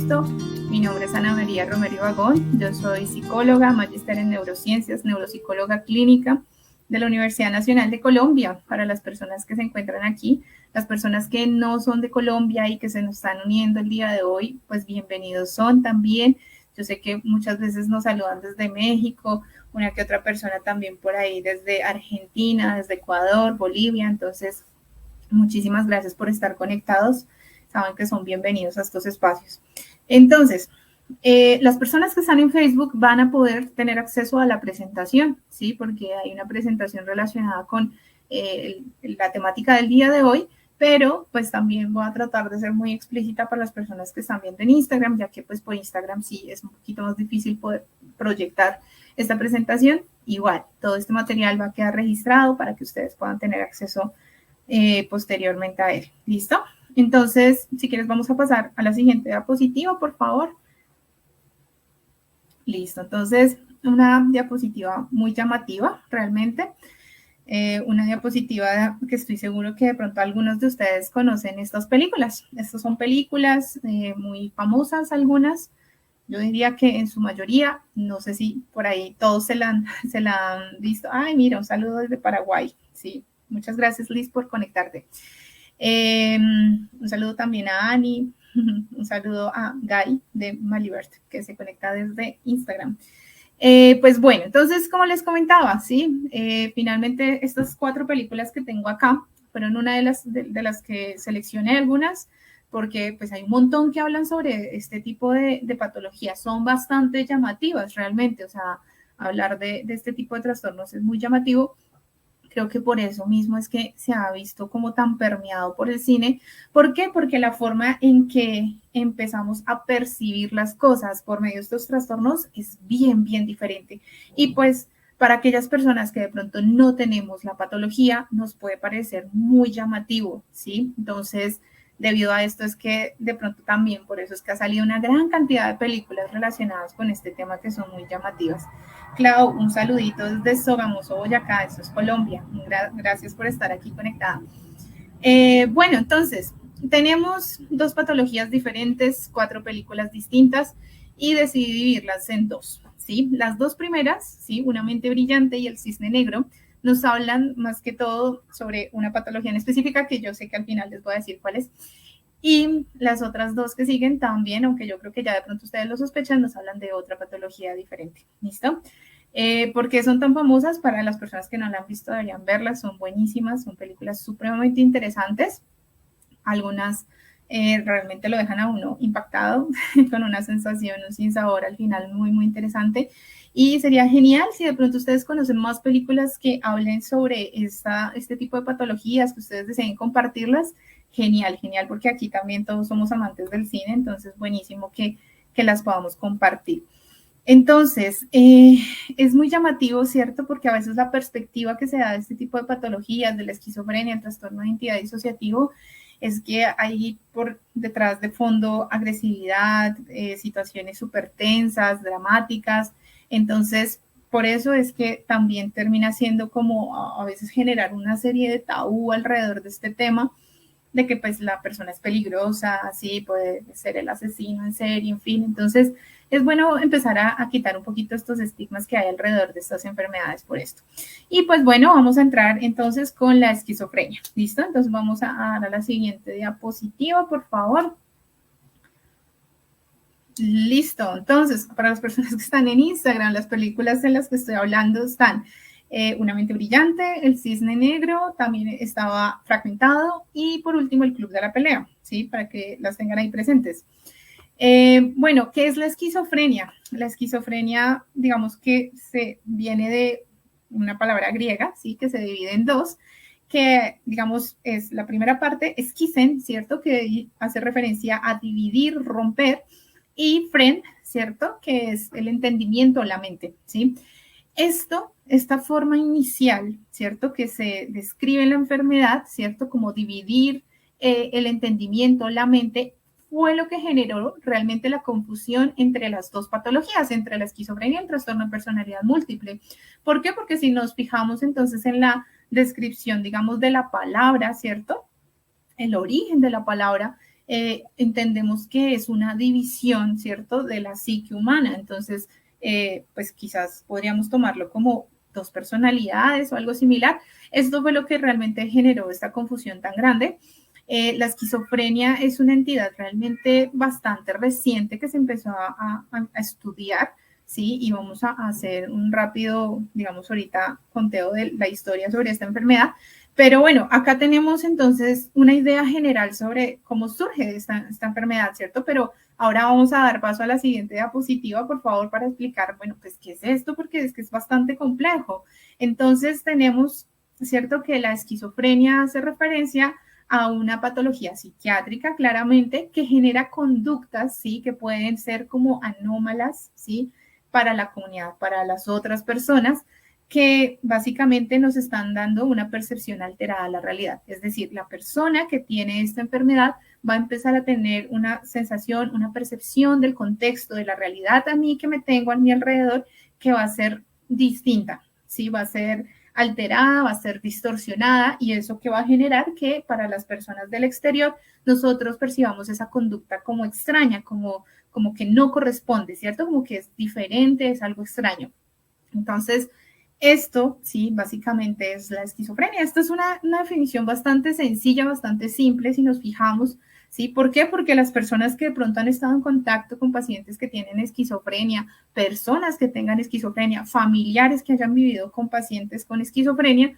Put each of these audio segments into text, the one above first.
gusto. Mi nombre es Ana María Romero Ibagón. Yo soy psicóloga, magíster en neurociencias, neuropsicóloga clínica de la Universidad Nacional de Colombia. Para las personas que se encuentran aquí, las personas que no son de Colombia y que se nos están uniendo el día de hoy, pues bienvenidos son también. Yo sé que muchas veces nos saludan desde México, una que otra persona también por ahí desde Argentina, desde Ecuador, Bolivia. Entonces, muchísimas gracias por estar conectados. Saben que son bienvenidos a estos espacios. Entonces, las personas que están en Facebook van a poder tener acceso a la presentación, ¿sí? Porque hay una presentación relacionada con la temática del día de hoy, pero pues también voy a tratar de ser muy explícita para las personas que están viendo en Instagram, ya que pues por Instagram sí es un poquito más difícil poder proyectar esta presentación. Igual, todo este material va a quedar registrado para que ustedes puedan tener acceso posteriormente a él. ¿Listo? Entonces, si quieres, vamos a pasar a la siguiente diapositiva, por favor. Listo. Entonces, una diapositiva muy llamativa, realmente. Una diapositiva que estoy seguro que de pronto algunos de ustedes conocen estas películas. Estas son películas muy famosas, algunas. Yo diría que en su mayoría, no sé si por ahí todos se la han visto. Ay, mira, un saludo desde Paraguay. Sí, muchas gracias, Liz, por conectarte. Un saludo también a Ani, un saludo a Guy de Malibert, que se conecta desde Instagram. Pues bueno, entonces, como les comentaba, ¿sí? Finalmente, estas 4 películas que tengo acá fueron una de las que seleccioné algunas, porque pues hay un montón que hablan sobre este tipo de patologías. Son bastante llamativas realmente, o sea, hablar de este tipo de trastornos es muy llamativo. Creo que por eso mismo es que se ha visto como tan permeado por el cine. ¿Por qué? Porque la forma en que empezamos a percibir las cosas por medio de estos trastornos es bien, bien diferente. Y pues para aquellas personas que de pronto no tenemos la patología, nos puede parecer muy llamativo, ¿sí? Entonces, debido a esto es que de pronto también por eso es que ha salido una gran cantidad de películas relacionadas con este tema que son muy llamativas. Clau, un saludito desde Sogamoso, Boyacá, eso es Colombia. Gracias por estar aquí conectada. Bueno, entonces, tenemos 2 patologías diferentes, 4 películas distintas y decidí dividirlas en 2, ¿sí? Las 2 primeras, ¿sí? Una mente brillante y el cisne negro, nos hablan más que todo sobre una patología en específica que yo sé que al final les voy a decir cuál es. Y las otras 2 que siguen también, aunque yo creo que ya de pronto ustedes lo sospechan, nos hablan de otra patología diferente. ¿Listo? ¿Por qué son tan famosas? Para las personas que no la han visto deberían verlas, son buenísimas, son películas supremamente interesantes. Algunas realmente lo dejan a uno impactado, con una sensación, un sinsabor al final muy, muy interesante. Y sería genial si de pronto ustedes conocen más películas que hablen sobre este tipo de patologías, que ustedes deseen compartirlas. Genial, genial, porque aquí también todos somos amantes del cine, entonces buenísimo que las podamos compartir. Entonces, es muy llamativo, ¿cierto? Porque a veces la perspectiva que se da de este tipo de patologías, de la esquizofrenia, el trastorno de identidad disociativo, es que hay por detrás de fondo agresividad, situaciones súper tensas, dramáticas. Entonces, por eso es que también termina siendo como a veces generar una serie de tabú alrededor de este tema, de que pues la persona es peligrosa, así puede ser el asesino en serie, en fin. Entonces, es bueno empezar a quitar un poquito estos estigmas que hay alrededor de estas enfermedades por esto. Y pues bueno, vamos a entrar entonces con la esquizofrenia. ¿Listo? Entonces vamos a dar a la siguiente diapositiva, por favor. Listo. Entonces, para las personas que están en Instagram, las películas en las que estoy hablando están Una mente brillante, El cisne negro, también estaba Fragmentado y por último El club de la pelea, ¿sí? Para que las tengan ahí presentes. Bueno, ¿qué es la esquizofrenia? La esquizofrenia, digamos que se viene de una palabra griega, ¿sí? Que se divide en 2, que digamos es la primera parte, esquisen, ¿cierto? Que hace referencia a dividir, romper, y fren, ¿cierto? Que es el entendimiento, la mente, ¿sí? Esta forma inicial, ¿cierto? Que se describe en la enfermedad, ¿cierto? Como dividir el entendimiento, la mente, fue lo que generó realmente la confusión entre las 2 patologías, entre la esquizofrenia y el trastorno de personalidad múltiple. ¿Por qué? Porque si nos fijamos entonces en la descripción, digamos, de la palabra, ¿cierto? El origen de la palabra entendemos que es una división, ¿cierto?, de la psique humana. Entonces, pues quizás podríamos tomarlo como dos personalidades o algo similar. Esto fue lo que realmente generó esta confusión tan grande. La esquizofrenia es una entidad realmente bastante reciente que se empezó a estudiar, ¿sí? Y vamos a hacer un rápido, digamos, ahorita conteo de la historia sobre esta enfermedad. Pero bueno, acá tenemos entonces una idea general sobre cómo surge esta enfermedad, ¿cierto? Pero ahora vamos a dar paso a la siguiente diapositiva, por favor, para explicar, bueno, pues, ¿qué es esto? Porque es que es bastante complejo. Entonces tenemos, ¿cierto?, que la esquizofrenia hace referencia a una patología psiquiátrica, claramente, que genera conductas, ¿sí?, que pueden ser como anómalas, ¿sí?, para la comunidad, para las otras personas, que básicamente nos están dando una percepción alterada de la realidad. Es decir, la persona que tiene esta enfermedad va a empezar a tener una sensación, una percepción del contexto, de la realidad a mí que me tengo a mi alrededor, que va a ser distinta, ¿sí? Va a ser alterada, va a ser distorsionada y eso que va a generar que para las personas del exterior nosotros percibamos esa conducta como extraña, como que no corresponde, ¿cierto? Como que es diferente, es algo extraño. Entonces, esto, sí, básicamente es la esquizofrenia. Esta es una definición bastante sencilla, bastante simple, si nos fijamos, ¿sí? ¿Por qué? Porque las personas que de pronto han estado en contacto con pacientes que tienen esquizofrenia, personas que tengan esquizofrenia, familiares que hayan vivido con pacientes con esquizofrenia,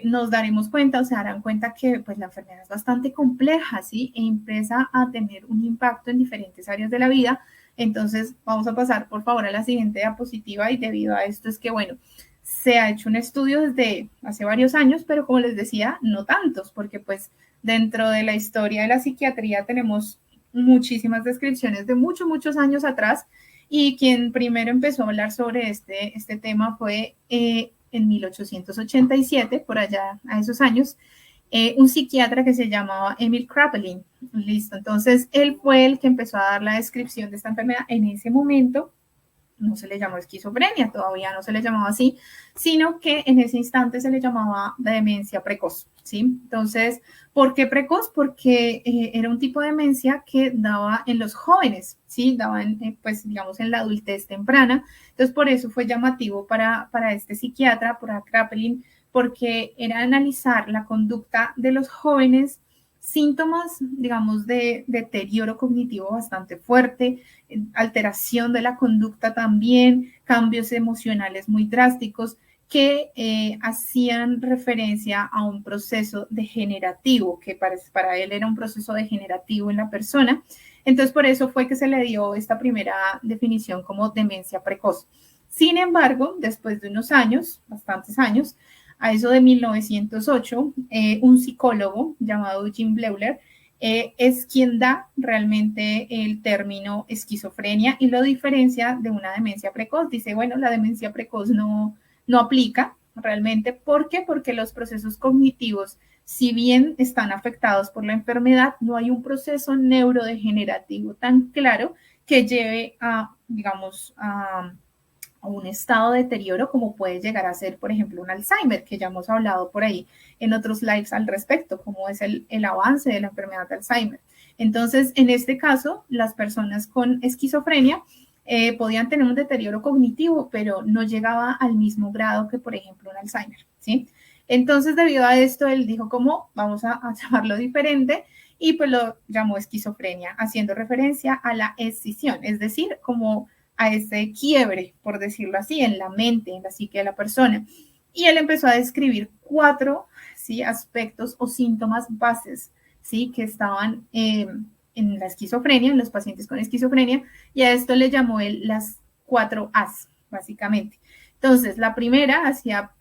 nos daremos cuenta o se darán cuenta que pues, la enfermedad es bastante compleja, ¿sí? E empieza a tener un impacto en diferentes áreas de la vida. Entonces, vamos a pasar, por favor, a la siguiente diapositiva y debido a esto es que, bueno, se ha hecho un estudio desde hace varios años, pero como les decía, no tantos, porque pues dentro de la historia de la psiquiatría tenemos muchísimas descripciones de muchos años atrás y quien primero empezó a hablar sobre este tema fue en 1887, por allá a esos años, un psiquiatra que se llamaba Emil Kraepelin. Listo, entonces él fue el que empezó a dar la descripción de esta enfermedad. En ese momento no se le llamó esquizofrenia, todavía no se le llamaba así, sino que en ese instante se le llamaba demencia precoz, ¿sí? Entonces, ¿por qué precoz? Porque era un tipo de demencia que daba en los jóvenes, ¿sí? Daba, pues, digamos, en la adultez temprana. Entonces, por eso fue llamativo para este psiquiatra, para Kraepelin, porque era analizar la conducta de los jóvenes, síntomas, digamos, de deterioro cognitivo bastante fuerte, alteración de la conducta también, cambios emocionales muy drásticos que hacían referencia a un proceso degenerativo, que para él era un proceso degenerativo en la persona. Entonces, por eso fue que se le dio esta primera definición como demencia precoz. Sin embargo, después de unos años, bastantes años, a eso de 1908, un psicólogo llamado Jim Bleuler es quien da realmente el término esquizofrenia y lo diferencia de una demencia precoz. Dice, bueno, la demencia precoz no aplica realmente. ¿Por qué? Porque los procesos cognitivos, si bien están afectados por la enfermedad, no hay un proceso neurodegenerativo tan claro que lleve a, digamos, a un estado de deterioro como puede llegar a ser, por ejemplo, un Alzheimer, que ya hemos hablado por ahí en otros lives al respecto, como es el avance de la enfermedad de Alzheimer. Entonces, en este caso, las personas con esquizofrenia podían tener un deterioro cognitivo, pero no llegaba al mismo grado que, por ejemplo, un Alzheimer, ¿sí? Entonces, debido a esto, él dijo, ¿cómo? Vamos a llamarlo diferente, y pues lo llamó esquizofrenia, haciendo referencia a la escisión, es decir, como a ese quiebre, por decirlo así, en la mente, en la psique de la persona. Y él empezó a describir 4, ¿sí?, aspectos o síntomas bases, ¿sí?, que estaban en la esquizofrenia, en los pacientes con esquizofrenia, y a esto le llamó él las 4 As, básicamente. Entonces, la primera hacía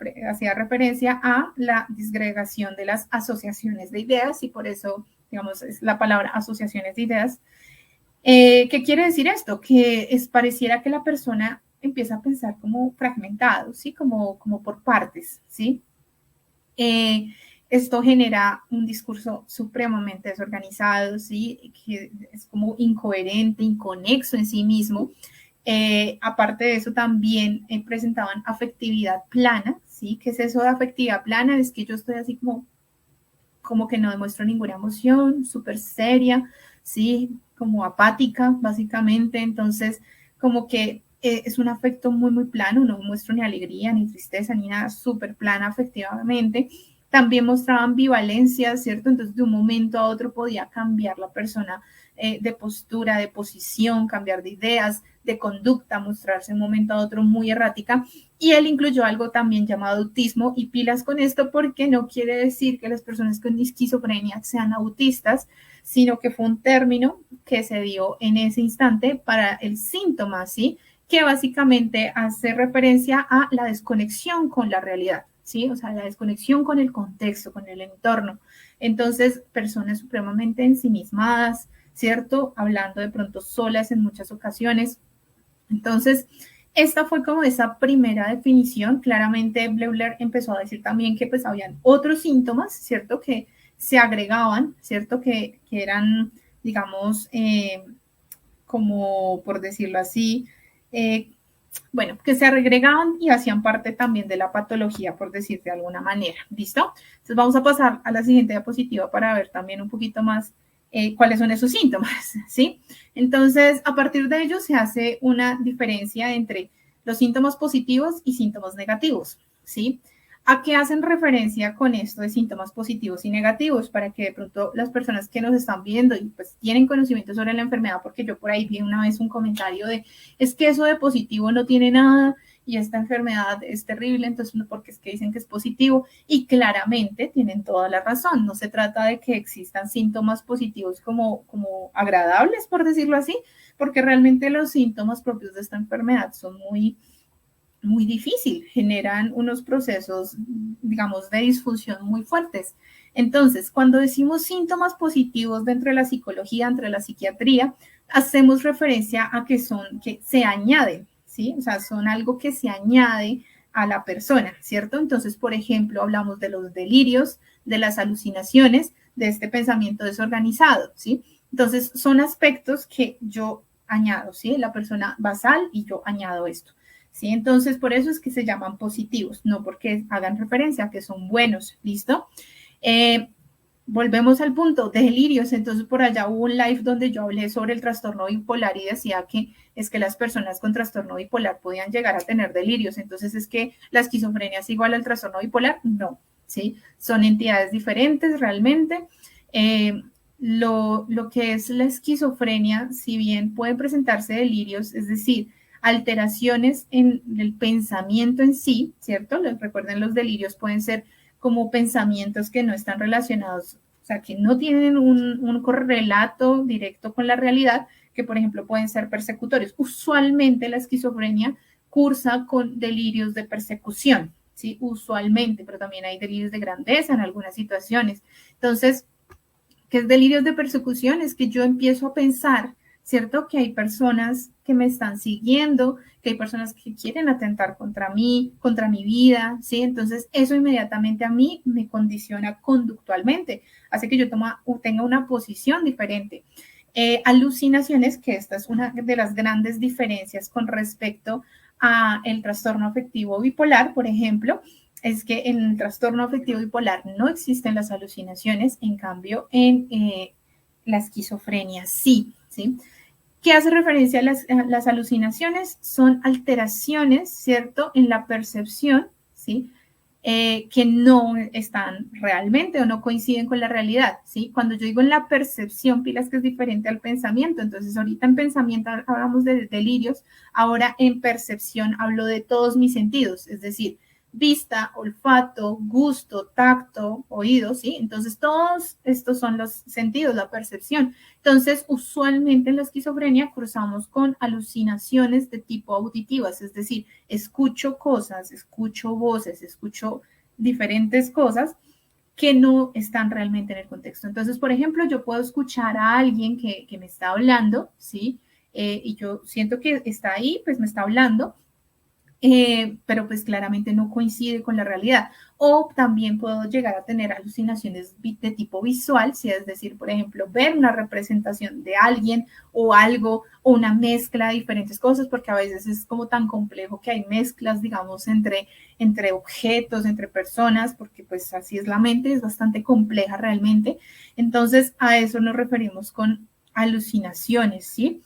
referencia a la disgregación de las asociaciones de ideas, y por eso, digamos, es la palabra asociaciones de ideas. ¿Qué quiere decir esto? Que pareciera que la persona empieza a pensar como fragmentado, ¿sí? Como por partes, ¿sí? Esto genera un discurso supremamente desorganizado, ¿sí? Que es como incoherente, inconexo en sí mismo. Aparte de eso, también presentaban afectividad plana, ¿sí? ¿Qué es eso de afectividad plana? Es que yo estoy así como como que no demuestro ninguna emoción, súper seria, ¿sí? Como apática, básicamente. Entonces, como que es un afecto muy, muy plano, no muestro ni alegría, ni tristeza, ni nada, súper plana afectivamente. También mostraba ambivalencia, ¿cierto? Entonces, de un momento a otro podía cambiar la persona de postura, de posición, cambiar de ideas, de conducta, mostrarse de un momento a otro muy errática. Y él incluyó algo también llamado autismo, y pilas con esto porque no quiere decir que las personas con esquizofrenia sean autistas, sino que fue un término que se dio en ese instante para el síntoma, ¿sí? Que básicamente hace referencia a la desconexión con la realidad, ¿sí? O sea, la desconexión con el contexto, con el entorno. Entonces, personas supremamente ensimismadas, ¿cierto? Hablando de pronto solas en muchas ocasiones. Entonces, esta fue como esa primera definición. Claramente, Bleuler empezó a decir también que pues habían otros síntomas, ¿cierto? Que se agregaban, ¿cierto? Que eran, digamos, como por decirlo así, eh, bueno, que se agregaban y hacían parte también de la patología, por decir de alguna manera. ¿Listo? Entonces vamos a pasar a la siguiente diapositiva para ver también un poquito más cuáles son esos síntomas, ¿sí? Entonces, a partir de ello se hace una diferencia entre los síntomas positivos y síntomas negativos, ¿sí? ¿A qué hacen referencia con esto de síntomas positivos y negativos? Para que de pronto las personas que nos están viendo y pues tienen conocimiento sobre la enfermedad, porque yo por ahí vi una vez un comentario de, es que eso de positivo no tiene nada y esta enfermedad es terrible, entonces porque es que dicen que es positivo y claramente tienen toda la razón. No se trata de que existan síntomas positivos como agradables, por decirlo así, porque realmente los síntomas propios de esta enfermedad son muy difícil, generan unos procesos, digamos, de disfunción muy fuertes. Entonces, cuando decimos síntomas positivos dentro de la psicología, dentro de la psiquiatría, hacemos referencia a que son, que se añaden, ¿sí? O sea, son algo que se añade a la persona, ¿cierto? Entonces, por ejemplo, hablamos de los delirios, de las alucinaciones, de este pensamiento desorganizado, ¿sí? Entonces, son aspectos que yo añado, ¿sí? La persona basal y yo añado esto. ¿Sí? Entonces, por eso es que se llaman positivos, no porque hagan referencia a que son buenos, ¿listo? Volvemos al punto, de delirios. Entonces, por allá hubo un live donde yo hablé sobre el trastorno bipolar y decía que es que las personas con trastorno bipolar podían llegar a tener delirios. Entonces, ¿es que la esquizofrenia es igual al trastorno bipolar? No, ¿sí? Son entidades diferentes realmente. Lo que es la esquizofrenia, si bien pueden presentarse delirios, es decir, alteraciones en el pensamiento en sí, ¿cierto? Recuerden, los delirios pueden ser como pensamientos que no están relacionados, o sea, que no tienen un correlato directo con la realidad, que por ejemplo pueden ser persecutorios. Usualmente la esquizofrenia cursa con delirios de persecución, ¿sí? Usualmente, pero también hay delirios de grandeza en algunas situaciones. Entonces, ¿qué es delirios de persecución? Es que yo empiezo a pensar, ¿cierto? Que hay personas que me están siguiendo, que hay personas que quieren atentar contra mí, contra mi vida, ¿sí? Entonces, eso inmediatamente a mí me condiciona conductualmente, hace que yo tenga una posición diferente. Alucinaciones, que esta es una de las grandes diferencias con respecto a el trastorno afectivo bipolar, por ejemplo, es que en el trastorno afectivo bipolar no existen las alucinaciones, en cambio en la esquizofrenia sí, ¿sí? ¿Qué hace referencia a las alucinaciones? Son alteraciones, ¿cierto?, en la percepción, ¿sí? Que no están realmente o no coinciden con la realidad, ¿sí? Cuando yo digo en la percepción, pilas, que es diferente al pensamiento. Entonces, ahorita en pensamiento hablamos de delirios, ahora en percepción hablo de todos mis sentidos, es decir, vista, olfato, gusto, tacto, oído, ¿sí? Entonces, todos estos son los sentidos, la percepción. Entonces, usualmente en la esquizofrenia cruzamos con alucinaciones de tipo auditivas, es decir, escucho cosas, escucho voces, escucho diferentes cosas que no están realmente en el contexto. Entonces, por ejemplo, yo puedo escuchar a alguien que me está hablando, ¿sí? Y yo siento que está ahí, pues me está hablando, pero pues claramente no coincide con la realidad. O también puedo llegar a tener alucinaciones de tipo visual, si es decir, por ejemplo, ver una representación de alguien o algo o una mezcla de diferentes cosas, porque a veces es como tan complejo que hay mezclas, digamos, entre objetos, entre personas, porque pues así es la mente, es bastante compleja realmente. Entonces, a eso nos referimos con alucinaciones, ¿sí?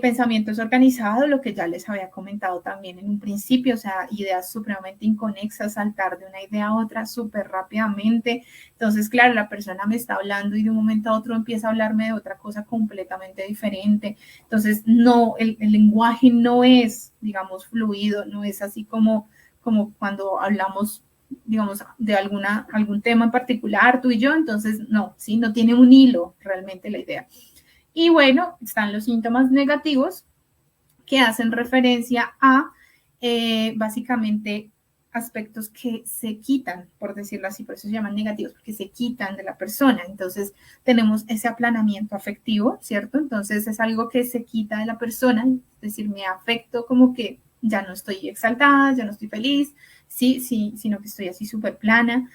Pensamiento desorganizado, lo que ya les había comentado también en un principio, o sea, ideas supremamente inconexas, saltar de una idea a otra súper rápidamente. Entonces, claro, la persona me está hablando y de un momento a otro empieza a hablarme de otra cosa completamente diferente. Entonces, no, el lenguaje no es, digamos, fluido, no es así como cuando hablamos, digamos, de algún tema en particular, tú y yo. Entonces, no, sí, no tiene un hilo realmente la idea. Y bueno, están los síntomas negativos que hacen referencia a básicamente aspectos que se quitan, por decirlo así, por eso se llaman negativos, porque se quitan de la persona. Entonces tenemos ese aplanamiento afectivo, ¿cierto? Entonces es algo que se quita de la persona, es decir, me afecto como que ya no estoy exaltada, ya no estoy feliz, sí, sí, sino que estoy así súper plana.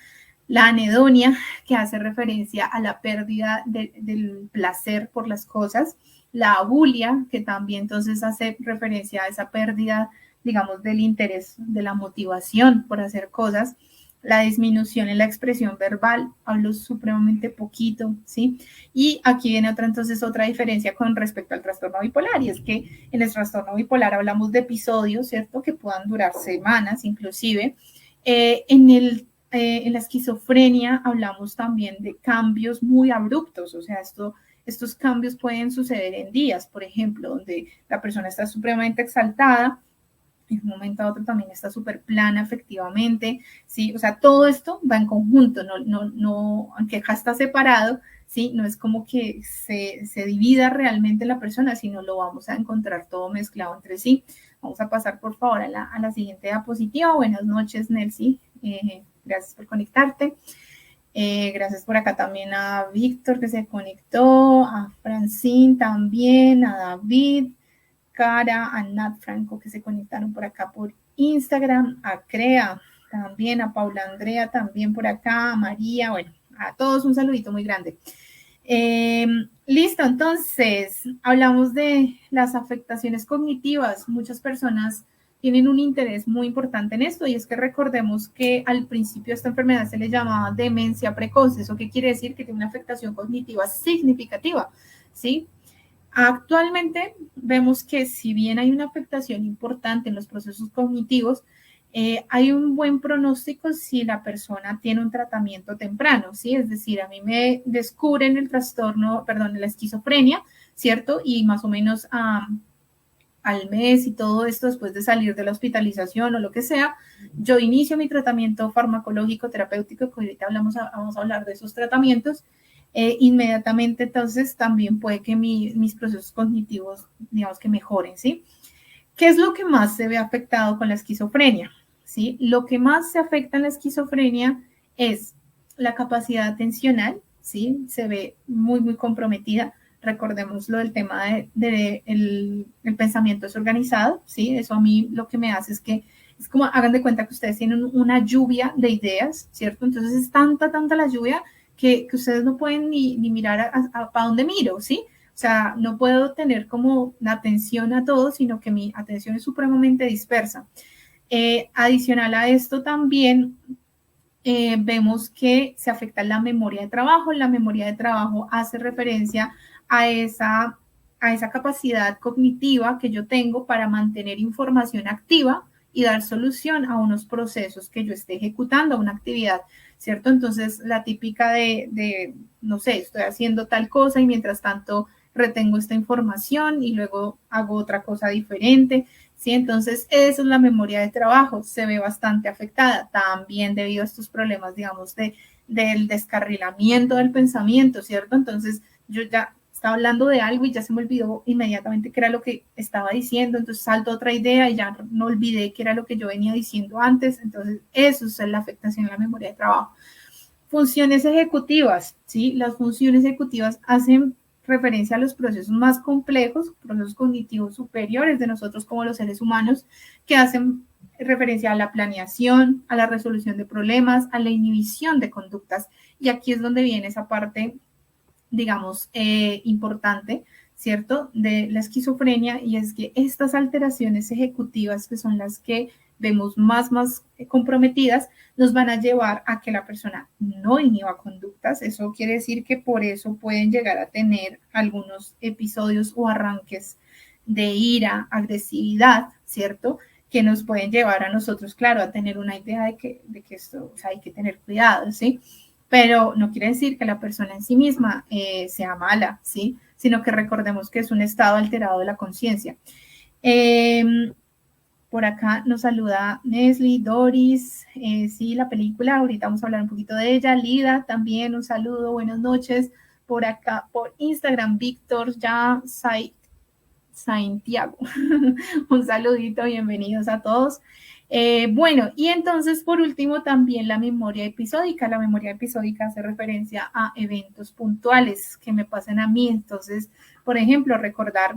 La anedonia, que hace referencia a la pérdida del placer por las cosas. La abulia, que también entonces hace referencia a esa pérdida, digamos, del interés, de la motivación por hacer cosas. La disminución en la expresión verbal, hablo supremamente poquito, ¿sí? Y aquí viene otra diferencia con respecto al trastorno bipolar, y es que en el trastorno bipolar hablamos de episodios, ¿cierto? Que puedan durar semanas inclusive. En la esquizofrenia hablamos también de cambios muy abruptos, o sea, estos cambios pueden suceder en días, por ejemplo, donde la persona está supremamente exaltada, en un momento a otro también está súper plana efectivamente, ¿sí? O sea, todo esto va en conjunto, no, aunque acá está separado, ¿sí? No es como que se divida realmente la persona, sino lo vamos a encontrar todo mezclado entre sí. Vamos a pasar, por favor, a la siguiente diapositiva. Buenas noches, Nelcy. Gracias por conectarte. Gracias por acá también a Víctor que se conectó, a Francine también, a David, Cara, a Nat Franco que se conectaron por acá por Instagram, a Crea también, a Paula Andrea también por acá, a María, bueno, a todos un saludito muy grande. Listo, entonces hablamos de las afectaciones cognitivas. Muchas personas tienen un interés muy importante en esto, y es que recordemos que al principio esta enfermedad se le llamaba demencia precoz. ¿Eso qué quiere decir? Que tiene una afectación cognitiva significativa, ¿sí? Actualmente vemos que si bien hay una afectación importante en los procesos cognitivos, hay un buen pronóstico si la persona tiene un tratamiento temprano, ¿sí? Es decir, a mí me descubren el trastorno, perdón, la esquizofrenia, ¿cierto? Y más o menos al mes y todo esto, después de salir de la hospitalización o lo que sea, yo inicio mi tratamiento farmacológico terapéutico, que ahorita vamos a hablar de esos tratamientos. Inmediatamente entonces también puede que mis procesos cognitivos, digamos, que mejoren, ¿sí? ¿Qué es lo que más se ve afectado con la esquizofrenia? ¿Sí? Lo que más se afecta en la esquizofrenia es la capacidad atencional, ¿sí? Se ve muy, muy comprometida. Recordemos lo del tema el pensamiento desorganizado, ¿sí? Eso a mí lo que me hace es que es como, hagan de cuenta que ustedes tienen una lluvia de ideas, ¿cierto? Entonces es tanta la lluvia que ustedes no pueden ni mirar para dónde miro, ¿sí? O sea, no puedo tener como la atención a todo, sino que mi atención es supremamente dispersa. Adicional a esto también vemos que se afecta la memoria de trabajo. La memoria de trabajo hace referencia a esa capacidad cognitiva que yo tengo para mantener información activa y dar solución a unos procesos que yo esté ejecutando, a una actividad, ¿cierto? Entonces, la típica no sé, estoy haciendo tal cosa y mientras tanto retengo esta información y luego hago otra cosa diferente, ¿sí? Entonces, eso es la memoria de trabajo, se ve bastante afectada también debido a estos problemas, digamos, del descarrilamiento del pensamiento, ¿cierto? Entonces, yo ya estaba hablando de algo y ya se me olvidó inmediatamente qué era lo que estaba diciendo, entonces salto a otra idea y ya no olvidé qué era lo que yo venía diciendo antes. Entonces, eso es la afectación a la memoria de trabajo. Funciones ejecutivas, ¿sí? Las funciones ejecutivas hacen referencia a los procesos más complejos, procesos cognitivos superiores de nosotros como los seres humanos, que hacen referencia a la planeación, a la resolución de problemas, a la inhibición de conductas. Y aquí es donde viene esa parte, digamos, importante, ¿cierto?, de la esquizofrenia, y es que estas alteraciones ejecutivas, que son las que vemos más comprometidas, nos van a llevar a que la persona no inhiba conductas. Eso quiere decir que por eso pueden llegar a tener algunos episodios o arranques de ira, agresividad, ¿cierto?, que nos pueden llevar a nosotros, claro, a tener una idea de que esto, o sea, hay que tener cuidado, ¿sí? Pero no quiere decir que la persona en sí misma sea mala, ¿sí? Sino que recordemos que es un estado alterado de la conciencia. Por acá nos saluda Nesli, Doris, sí, la película, ahorita vamos a hablar un poquito de ella. Lida, también un saludo, buenas noches. Por acá, por Instagram, Víctor, ya, Santiago, un saludito, bienvenidos a todos. Bueno, y entonces por último también la memoria episódica. La memoria episódica hace referencia a eventos puntuales que me pasan a mí. Entonces, por ejemplo, recordar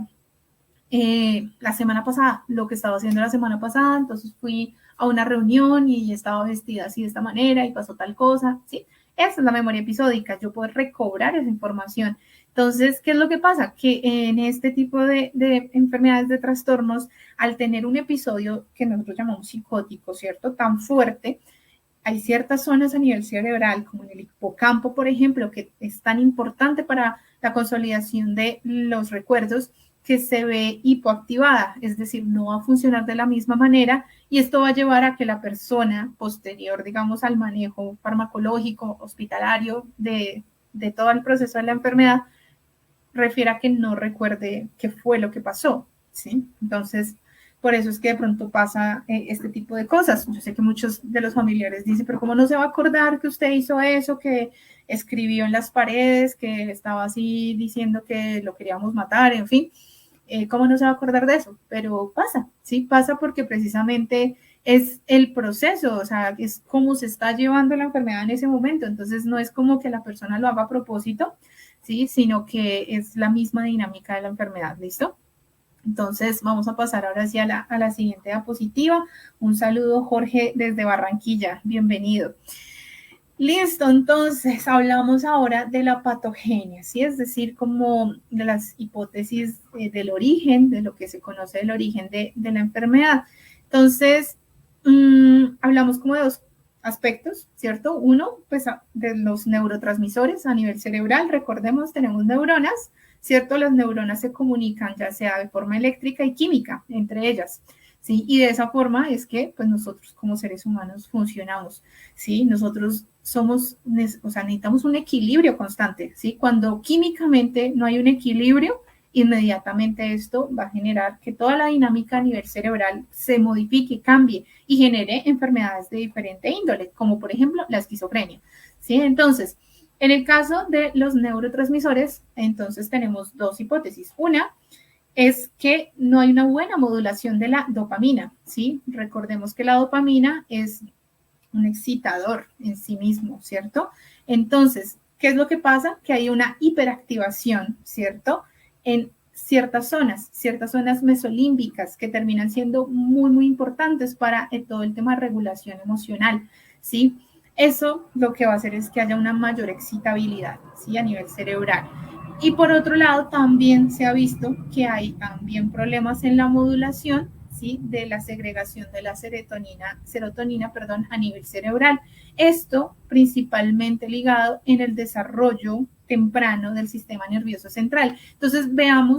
la semana pasada, lo que estaba haciendo la semana pasada, entonces fui a una reunión y estaba vestida así de esta manera y pasó tal cosa, ¿sí? Esa es la memoria episódica, yo puedo recobrar esa información. Entonces, ¿qué es lo que pasa? Que en este tipo de enfermedades, de trastornos, al tener un episodio que nosotros llamamos psicótico, ¿cierto?, tan fuerte, hay ciertas zonas a nivel cerebral, como en el hipocampo, por ejemplo, que es tan importante para la consolidación de los recuerdos, que se ve hipoactivada, es decir, no va a funcionar de la misma manera, y esto va a llevar a que la persona posterior, digamos, al manejo farmacológico, hospitalario, de todo el proceso de la enfermedad, refiera que no recuerde qué fue lo que pasó, ¿sí? Entonces, por eso es que de pronto pasa este tipo de cosas. Yo sé que muchos de los familiares dicen, pero ¿cómo no se va a acordar que usted hizo eso, que escribió en las paredes, que estaba así diciendo que lo queríamos matar, en fin? ¿Cómo no se va a acordar de eso? Pero pasa, ¿sí? Pasa porque precisamente es el proceso, o sea, es cómo se está llevando la enfermedad en ese momento. Entonces, no es como que la persona lo haga a propósito, ¿sí?, sino que es la misma dinámica de la enfermedad, ¿listo? Entonces, vamos a pasar ahora sí a la siguiente diapositiva. Un saludo, Jorge, desde Barranquilla. Bienvenido. Listo, entonces hablamos ahora de la patogenia, ¿sí? Es decir, como de las hipótesis del origen, de lo que se conoce del origen de la enfermedad. Entonces, hablamos como de dos aspectos, ¿cierto? Uno, pues de los neurotransmisores a nivel cerebral. Recordemos, tenemos neuronas, ¿cierto? Las neuronas se comunican ya sea de forma eléctrica y química entre ellas, ¿sí? Y de esa forma es que pues nosotros como seres humanos funcionamos, ¿sí? Nosotros somos, o sea, necesitamos un equilibrio constante, ¿sí? Cuando químicamente no hay un equilibrio, inmediatamente esto va a generar que toda la dinámica a nivel cerebral se modifique, cambie y genere enfermedades de diferente índole, como por ejemplo la esquizofrenia, ¿sí? Entonces, en el caso de los neurotransmisores, entonces tenemos dos hipótesis. Una es que no hay una buena modulación de la dopamina, ¿sí? Recordemos que la dopamina es un excitador en sí mismo, ¿cierto? Entonces, ¿qué es lo que pasa? Que hay una hiperactivación, ¿cierto?, en ciertas zonas mesolímbicas que terminan siendo muy importantes para todo el tema de regulación emocional, ¿sí? Eso lo que va a hacer es que haya una mayor excitabilidad, ¿sí?, a nivel cerebral. Y por otro lado, también se ha visto que hay también problemas en la modulación, ¿sí?, de la segregación de la serotonina, a nivel cerebral. Esto principalmente ligado en el desarrollo temprano del sistema nervioso central. Entonces,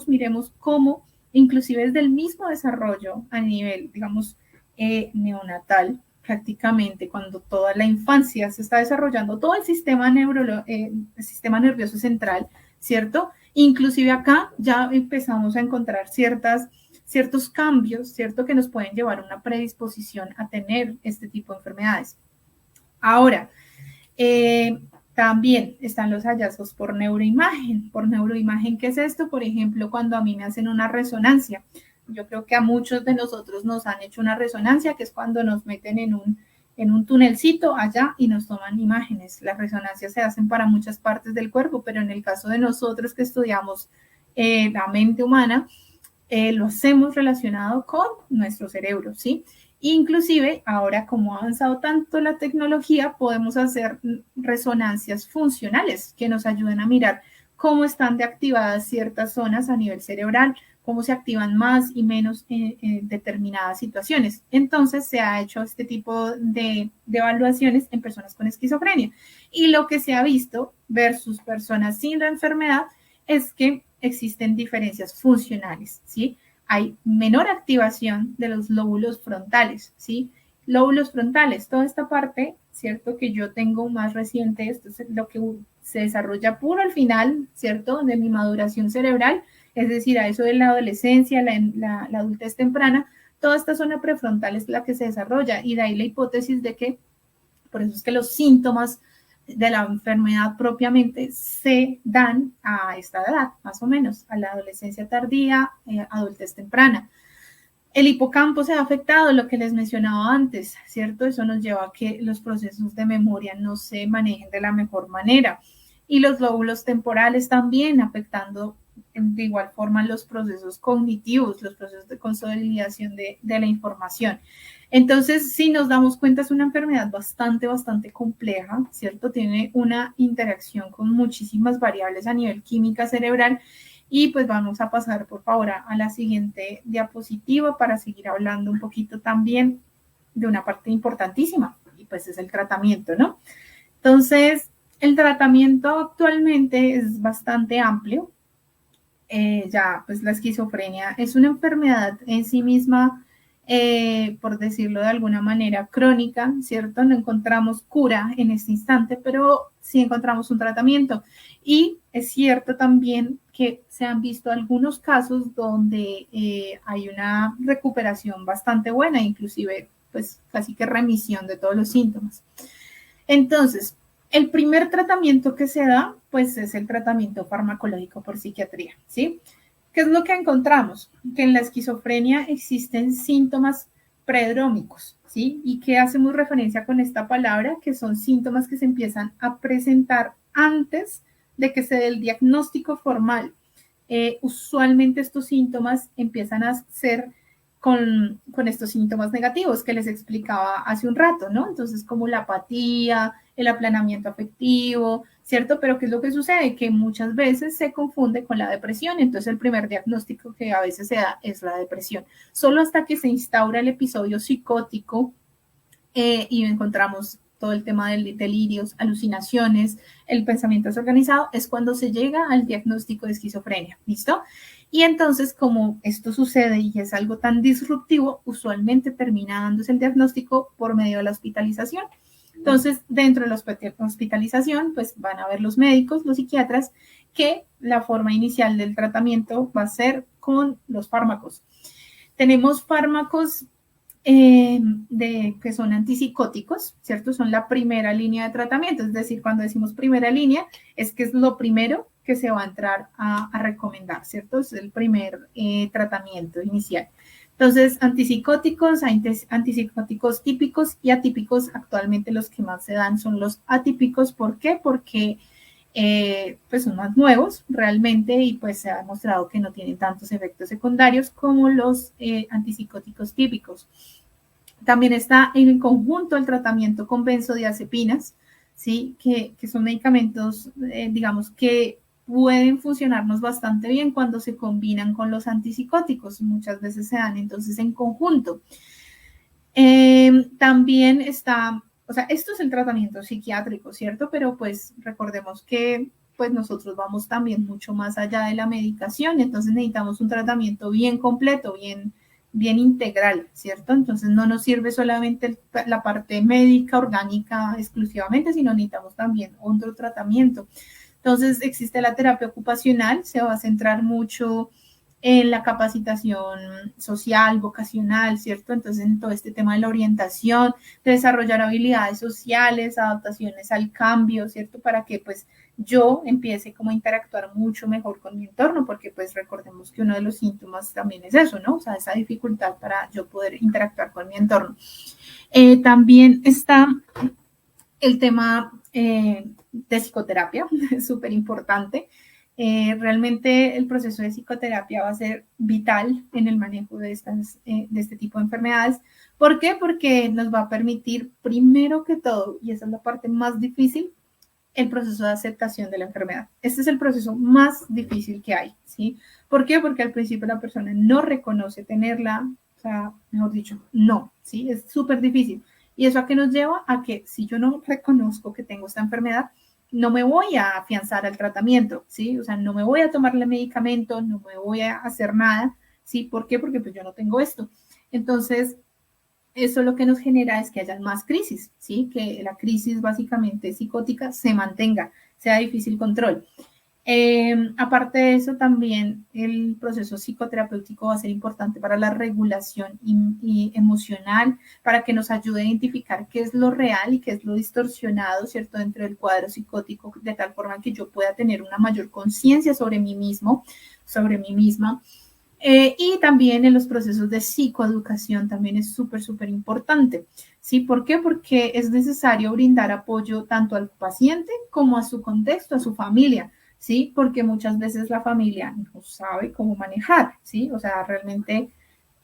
miremos cómo, inclusive desde el mismo desarrollo a nivel, digamos, neonatal, prácticamente cuando toda la infancia se está desarrollando, todo el sistema nervioso central, ¿cierto? Inclusive acá ya empezamos a encontrar ciertos cambios, ¿cierto?, que nos pueden llevar a una predisposición a tener este tipo de enfermedades. Ahora, también están los hallazgos por neuroimagen. Por neuroimagen, ¿qué es esto? Por ejemplo, cuando a mí me hacen una resonancia. Yo creo que a muchos de nosotros nos han hecho una resonancia, que es cuando nos meten en en un tunelcito allá y nos toman imágenes. Las resonancias se hacen para muchas partes del cuerpo, pero en el caso de nosotros que estudiamos la mente humana, lo hacemos relacionado con nuestro cerebro, ¿sí? Inclusive, ahora como ha avanzado tanto la tecnología, podemos hacer resonancias funcionales que nos ayudan a mirar cómo están de activadas ciertas zonas a nivel cerebral, cómo se activan más y menos en determinadas situaciones. Entonces, se ha hecho este tipo de evaluaciones en personas con esquizofrenia. Y lo que se ha visto versus personas sin la enfermedad es que existen diferencias funcionales, ¿sí? Hay menor activación de los lóbulos frontales, ¿sí? Lóbulos frontales, toda esta parte, ¿cierto? Que yo tengo más reciente, esto es lo que se desarrolla puro al final, ¿cierto? De mi maduración cerebral, es decir, a eso de la adolescencia, la adultez temprana, toda esta zona prefrontal es la que se desarrolla y de ahí la hipótesis de que, por eso es que los síntomas de la enfermedad propiamente se dan a esta edad, más o menos, a la adolescencia tardía, adultez temprana. El hipocampo se ha afectado, lo que les mencionaba antes, ¿cierto? Eso nos lleva a que los procesos de memoria no se manejen de la mejor manera. Y los lóbulos temporales también afectando de igual forma los procesos cognitivos, los procesos de consolidación de la información. Entonces, si nos damos cuenta, es una enfermedad bastante compleja, ¿cierto? Tiene una interacción con muchísimas variables a nivel química cerebral. Y pues vamos a pasar, por favor, a la siguiente diapositiva para seguir hablando un poquito también de una parte importantísima, y pues es el tratamiento, ¿no? Entonces, el tratamiento actualmente es bastante amplio. Ya, pues la esquizofrenia es una enfermedad en sí misma, por decirlo de alguna manera, crónica, ¿cierto? No encontramos cura en este instante, pero sí encontramos un tratamiento. Y es cierto también que se han visto algunos casos donde hay una recuperación bastante buena, inclusive pues casi que remisión de todos los síntomas. Entonces, el primer tratamiento que se da, pues es el tratamiento farmacológico por psiquiatría, ¿sí? ¿Qué es lo que encontramos? Que en la esquizofrenia existen síntomas predrómicos, ¿sí? ¿Y qué hacemos referencia con esta palabra? Que son síntomas que se empiezan a presentar antes de que se dé el diagnóstico formal. Usualmente estos síntomas empiezan a ser con estos síntomas negativos que les explicaba hace un rato, ¿no? Entonces, como la apatía, el aplanamiento afectivo, ¿cierto? Pero ¿qué es lo que sucede? Que muchas veces se confunde con la depresión, entonces el primer diagnóstico que a veces se da es la depresión. Solo hasta que se instaura el episodio psicótico y encontramos todo el tema de delirios, alucinaciones, el pensamiento desorganizado, es cuando se llega al diagnóstico de esquizofrenia, ¿listo? Y entonces, como esto sucede y es algo tan disruptivo, usualmente termina dándose el diagnóstico por medio de la hospitalización. Entonces, dentro de la hospitalización, pues van a ver los médicos, los psiquiatras, que la forma inicial del tratamiento va a ser con los fármacos. Tenemos fármacos que son antipsicóticos, ¿cierto? Son la primera línea de tratamiento, es decir, cuando decimos primera línea, es que es lo primero que se va a entrar a recomendar, ¿cierto? Es el primer tratamiento inicial. Entonces, antipsicóticos, antipsicóticos típicos y atípicos, actualmente los que más se dan son los atípicos. ¿Por qué? Porque pues son más nuevos realmente y pues se ha demostrado que no tienen tantos efectos secundarios como los antipsicóticos típicos. También está en conjunto el tratamiento con benzodiazepinas, ¿sí? que son medicamentos, digamos, que pueden funcionarnos bastante bien cuando se combinan con los antipsicóticos. Muchas veces se dan entonces en conjunto. También está, o sea, esto es el tratamiento psiquiátrico, ¿cierto? Pero pues recordemos que pues nosotros vamos también mucho más allá de la medicación, entonces necesitamos un tratamiento bien completo, bien integral, ¿cierto? Entonces no nos sirve solamente la parte médica, orgánica exclusivamente, sino necesitamos también otro tratamiento. Entonces existe la terapia ocupacional, se va a centrar mucho en la capacitación social, vocacional, ¿cierto? Entonces, en todo este tema de la orientación, de desarrollar habilidades sociales, adaptaciones al cambio, ¿cierto? Para que, pues, yo empiece como a interactuar mucho mejor con mi entorno, porque, pues, recordemos que uno de los síntomas también es eso, ¿no? O sea, esa dificultad para yo poder interactuar con mi entorno. También está el tema de psicoterapia, es súper importante. Realmente el proceso de psicoterapia va a ser vital en el manejo de este tipo de enfermedades. ¿Por qué? Porque nos va a permitir, primero que todo, y esa es la parte más difícil, el proceso de aceptación de la enfermedad. Este es el proceso más difícil que hay, ¿sí? ¿Por qué? Porque al principio la persona no reconoce tenerla, o sea, mejor dicho, no, ¿sí? Es súper difícil. ¿Y eso a qué nos lleva? A que si yo no reconozco que tengo esta enfermedad, no me voy a afianzar al tratamiento, ¿sí? O sea, no me voy a tomar el medicamento, no me voy a hacer nada, ¿sí? ¿Por qué? Porque pues yo no tengo esto. Entonces, eso lo que nos genera es que haya más crisis, ¿sí? Que la crisis básicamente psicótica se mantenga, sea difícil control. Aparte de eso, también el proceso psicoterapéutico va a ser importante para la regulación y emocional, para que nos ayude a identificar qué es lo real y qué es lo distorsionado, ¿cierto? Dentro del cuadro psicótico, de tal forma que yo pueda tener una mayor conciencia sobre mí mismo, sobre mí misma. Y también en los procesos de psicoeducación también es súper, súper importante. ¿Sí? ¿Por qué? Porque es necesario brindar apoyo tanto al paciente como a su contexto, a su familia, ¿sí? Porque muchas veces la familia no sabe cómo manejar, ¿sí? O sea, realmente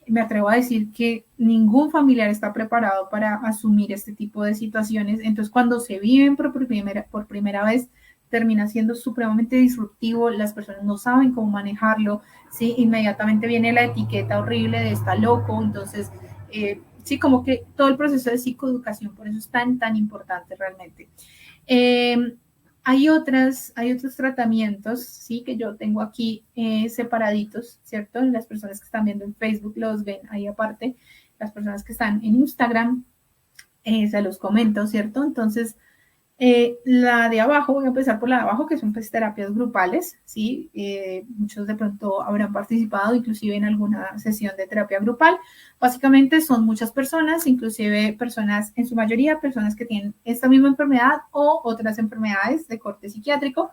me atrevo a decir que ningún familiar está preparado para asumir este tipo de situaciones. Entonces, cuando se viven por primera vez, termina siendo supremamente disruptivo, las personas no saben cómo manejarlo, ¿sí? Inmediatamente viene la etiqueta horrible de está loco, entonces, sí, como que todo el proceso de psicoeducación, por eso es tan, tan importante realmente. Eh, hay otros tratamientos, sí, que yo tengo aquí separaditos, ¿cierto? Las personas que están viendo en Facebook los ven ahí aparte, las personas que están en Instagram, se los comento, ¿cierto? Entonces, la de abajo, voy a empezar por la de abajo, que son pues terapias grupales, ¿sí? Muchos de pronto habrán participado inclusive en alguna sesión de terapia grupal. Básicamente son muchas personas, inclusive personas, en su mayoría, personas que tienen esta misma enfermedad o otras enfermedades de corte psiquiátrico,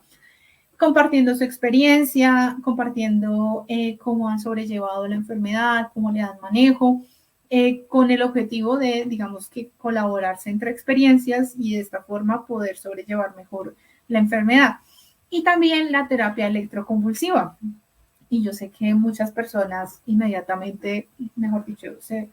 compartiendo su experiencia, compartiendo cómo han sobrellevado la enfermedad, cómo le dan manejo, con el objetivo de, digamos, que colaborarse entre experiencias y de esta forma poder sobrellevar mejor la enfermedad. Y también la terapia electroconvulsiva, y yo sé que muchas personas inmediatamente, mejor dicho, se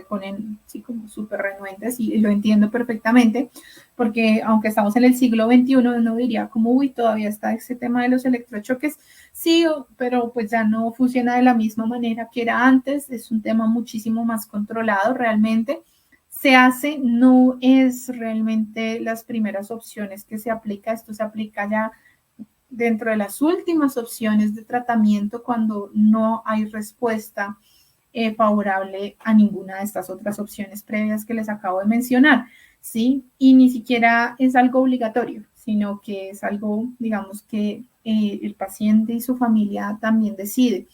ponen así como súper renuentes y lo entiendo perfectamente, porque aunque estamos en el siglo XXI, uno diría como, uy, todavía está ese tema de los electrochoques, sí, pero pues ya no funciona de la misma manera que era antes, es un tema muchísimo más controlado realmente. Se hace, no es realmente las primeras opciones que se aplica, esto se aplica ya dentro de las últimas opciones de tratamiento cuando no hay respuesta favorable a ninguna de estas otras opciones previas que les acabo de mencionar, ¿sí? Y ni siquiera es algo obligatorio, sino que es algo, digamos, que el paciente y su familia también decide.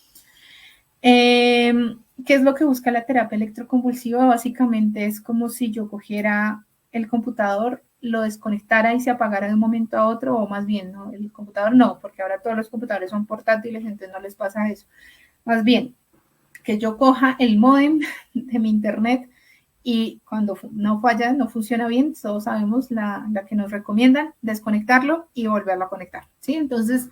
¿Qué es lo que busca la terapia electroconvulsiva? Básicamente es como si yo cogiera el computador, lo desconectara y se apagara de un momento a otro, o más bien, ¿no? El computador no, porque ahora todos los computadores son portátiles, entonces no les pasa eso. Más bien, que yo coja el modem de mi internet y cuando no falla, no funciona bien, todos sabemos la que nos recomiendan, desconectarlo y volverlo a conectar, ¿sí? Entonces,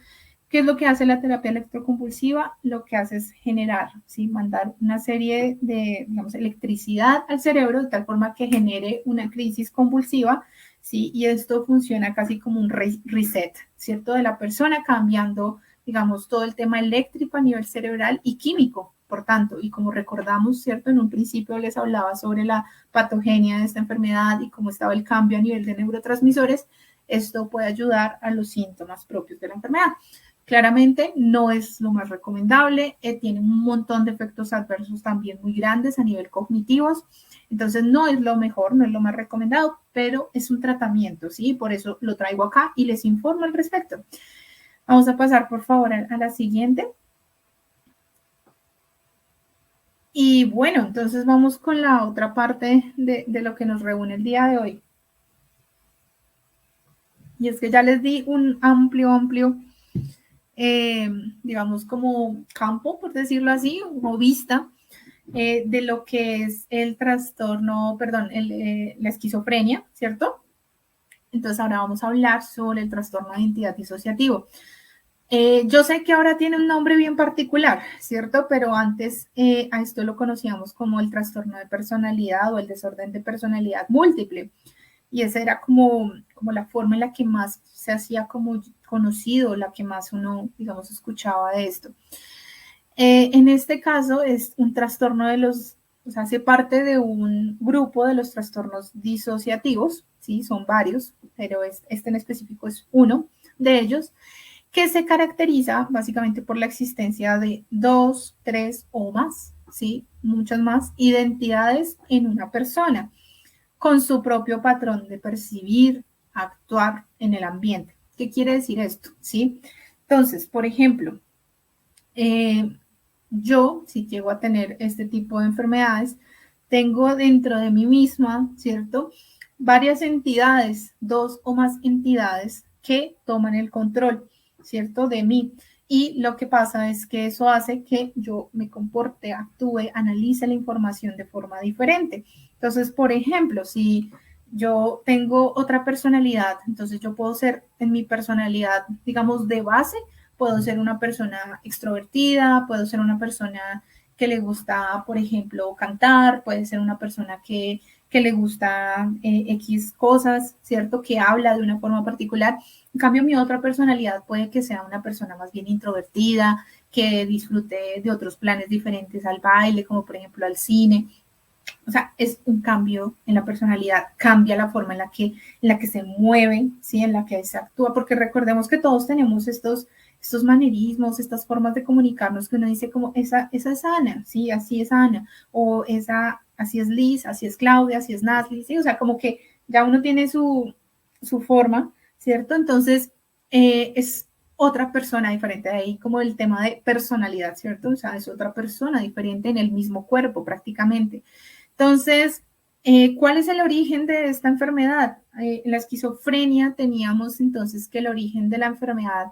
¿qué es lo que hace la terapia electroconvulsiva? Lo que hace es generar, ¿sí? Mandar una serie de, digamos, electricidad al cerebro de tal forma que genere una crisis convulsiva, ¿sí? Y esto funciona casi como un reset, ¿cierto? De la persona cambiando, digamos, todo el tema eléctrico a nivel cerebral y químico, por tanto, y como recordamos, ¿cierto? En un principio les hablaba sobre la patogenia de esta enfermedad y cómo estaba el cambio a nivel de neurotransmisores, esto puede ayudar a los síntomas propios de la enfermedad. Claramente no es lo más recomendable, tiene un montón de efectos adversos también muy grandes a nivel cognitivos, entonces no es lo mejor, no es lo más recomendado, pero es un tratamiento, ¿sí? Por eso lo traigo acá y les informo al respecto. Vamos a pasar, por favor, a la siguiente. Y bueno, entonces vamos con la otra parte de lo que nos reúne el día de hoy. Y es que ya les di un amplio, digamos, como campo, por decirlo así, o vista de lo que es el trastorno, perdón, la esquizofrenia, ¿cierto? Entonces ahora vamos a hablar sobre el trastorno de identidad disociativo. Yo sé que ahora tiene un nombre bien particular, ¿cierto? Pero antes a esto lo conocíamos como el trastorno de personalidad o el desorden de personalidad múltiple. Y esa era como la forma en la que más se hacía como conocido, la que más uno, digamos, escuchaba de esto. En este caso es un trastorno de los, o sea, hace parte de un grupo de los trastornos disociativos, ¿sí? Son varios, pero este en específico es uno de ellos, que se caracteriza básicamente por la existencia de dos, tres o más, ¿sí? Muchas más identidades en una persona, con su propio patrón de percibir, actuar en el ambiente. ¿Qué quiere decir esto? ¿Sí? Entonces, por ejemplo, eh, yo, si llego a tener este tipo de enfermedades, tengo dentro de mí misma, ¿cierto? Varias entidades, dos o más entidades que toman el control, ¿cierto? De mí. Y lo que pasa es que eso hace que yo me comporte, actúe, analice la información de forma diferente. Entonces, por ejemplo, si yo tengo otra personalidad, entonces yo puedo ser en mi personalidad, digamos, de base, puedo ser una persona extrovertida, puedo ser una persona que le gusta, por ejemplo, cantar, puede ser una persona que le gusta X cosas, ¿cierto? Que habla de una forma particular. En cambio, mi otra personalidad puede que sea una persona más bien introvertida, que disfrute de otros planes diferentes al baile, como por ejemplo al cine. O sea, es un cambio en la personalidad, cambia la forma en la que se mueve, ¿sí? En la que se actúa, porque recordemos que todos tenemos estos manerismos, estas formas de comunicarnos que uno dice como, esa es Ana, ¿sí? Así es Ana, o así es Liz, así es Claudia, así es Nasli, ¿sí? O sea, como que ya uno tiene su forma, ¿cierto? Entonces, es otra persona diferente de ahí, como el tema de personalidad, ¿cierto? O sea, es otra persona diferente en el mismo cuerpo prácticamente. Entonces, ¿cuál es el origen de esta enfermedad? La esquizofrenia teníamos entonces que el origen de la enfermedad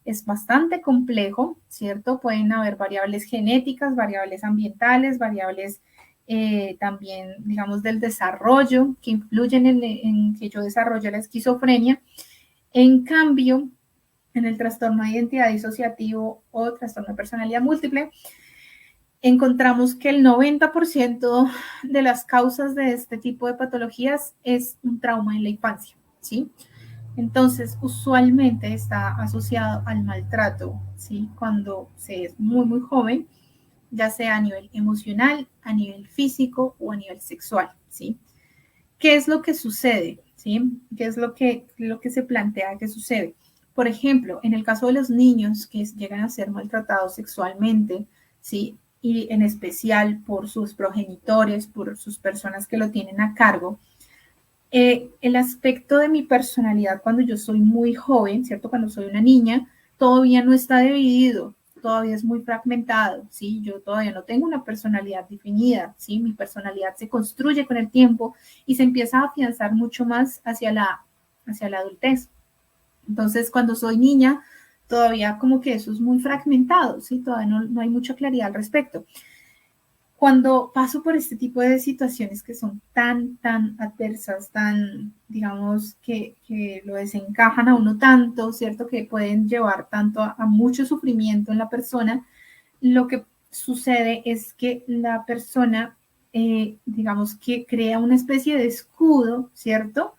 es bastante complejo, ¿cierto? Pueden haber variables genéticas, variables ambientales, variables también, digamos, del desarrollo que influyen en que yo desarrolle la esquizofrenia. En cambio, en el trastorno de identidad disociativo o trastorno de personalidad múltiple, encontramos que el 90% de las causas de este tipo de patologías es un trauma en la infancia, ¿sí? Entonces, usualmente está asociado al maltrato, ¿sí? Cuando se es muy, muy joven, ya sea a nivel emocional, a nivel físico o a nivel sexual, ¿sí? ¿Qué es lo que sucede? ¿Sí? ¿Qué es lo que se plantea que sucede? Por ejemplo, en el caso de los niños que llegan a ser maltratados sexualmente, ¿sí? Y en especial por sus progenitores, por sus personas que lo tienen a cargo, el aspecto de mi personalidad cuando yo soy muy joven, ¿cierto? Cuando soy una niña, todavía no está dividido, todavía es muy fragmentado, ¿sí? Yo todavía no tengo una personalidad definida, ¿sí? Mi personalidad se construye con el tiempo y se empieza a afianzar mucho más hacia la adultez. Entonces, cuando soy niña, todavía como que eso es muy fragmentado, ¿sí? Todavía no hay mucha claridad al respecto. Cuando paso por este tipo de situaciones que son tan adversas, tan, digamos, que lo desencajan a uno tanto, ¿cierto? Que pueden llevar tanto a mucho sufrimiento en la persona, lo que sucede es que la persona, digamos, que crea una especie de escudo, ¿cierto?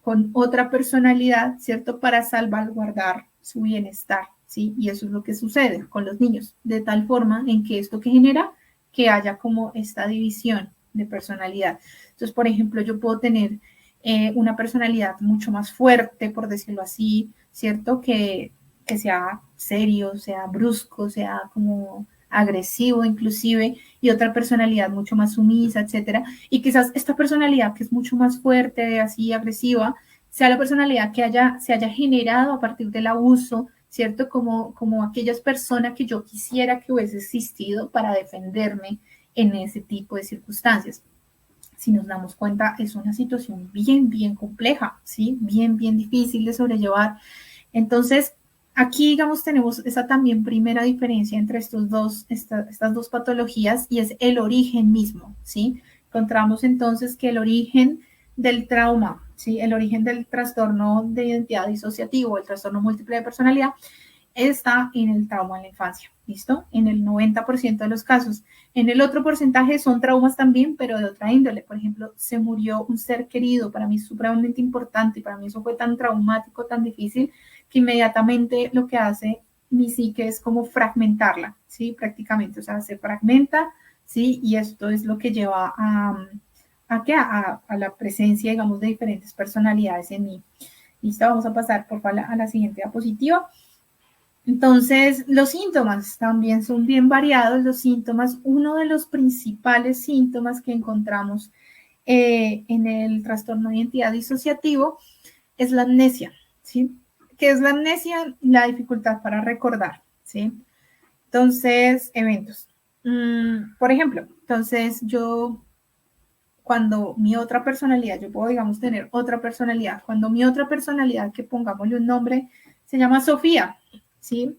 Con otra personalidad, ¿cierto? Para salvaguardar su bienestar, ¿sí? Y eso es lo que sucede con los niños, de tal forma en que esto que genera que haya como esta división de personalidad. Entonces, por ejemplo, yo puedo tener una personalidad mucho más fuerte, por decirlo así, ¿cierto? Que sea serio, sea brusco, sea como agresivo inclusive, y otra personalidad mucho más sumisa, etcétera. Y quizás esta personalidad que es mucho más fuerte, así agresiva, sea la personalidad que se haya generado a partir del abuso, ¿cierto? Como aquellas personas que yo quisiera que hubiese existido para defenderme en ese tipo de circunstancias. Si nos damos cuenta, es una situación bien compleja, ¿sí? Bien difícil de sobrellevar. Entonces, aquí, digamos, tenemos esa también primera diferencia entre estas dos patologías y es el origen mismo, ¿sí? Encontramos entonces que el origen del trauma, ¿sí? El origen del trastorno de identidad disociativo, el trastorno múltiple de personalidad, está en el trauma en la infancia, ¿listo? En el 90% de los casos. En el otro porcentaje son traumas también, pero de otra índole. Por ejemplo, se murió un ser querido, para mí supremamente importante, y para mí eso fue tan traumático, tan difícil, que inmediatamente lo que hace mi psique es como fragmentarla, ¿sí? Prácticamente, o sea, se fragmenta, ¿sí? Y esto es lo que lleva a la presencia, digamos, de diferentes personalidades en mí. Listo, vamos a pasar por favor a la siguiente diapositiva. Entonces, los síntomas también son bien variados. Los síntomas, uno de los principales síntomas que encontramos en el trastorno de identidad disociativo es la amnesia, ¿sí? ¿Qué es la amnesia? La dificultad para recordar, ¿sí? Entonces, eventos. Por ejemplo, entonces yo, cuando mi otra personalidad, yo puedo, digamos, tener otra personalidad, cuando mi otra personalidad, que pongámosle un nombre, se llama Sofía, ¿sí?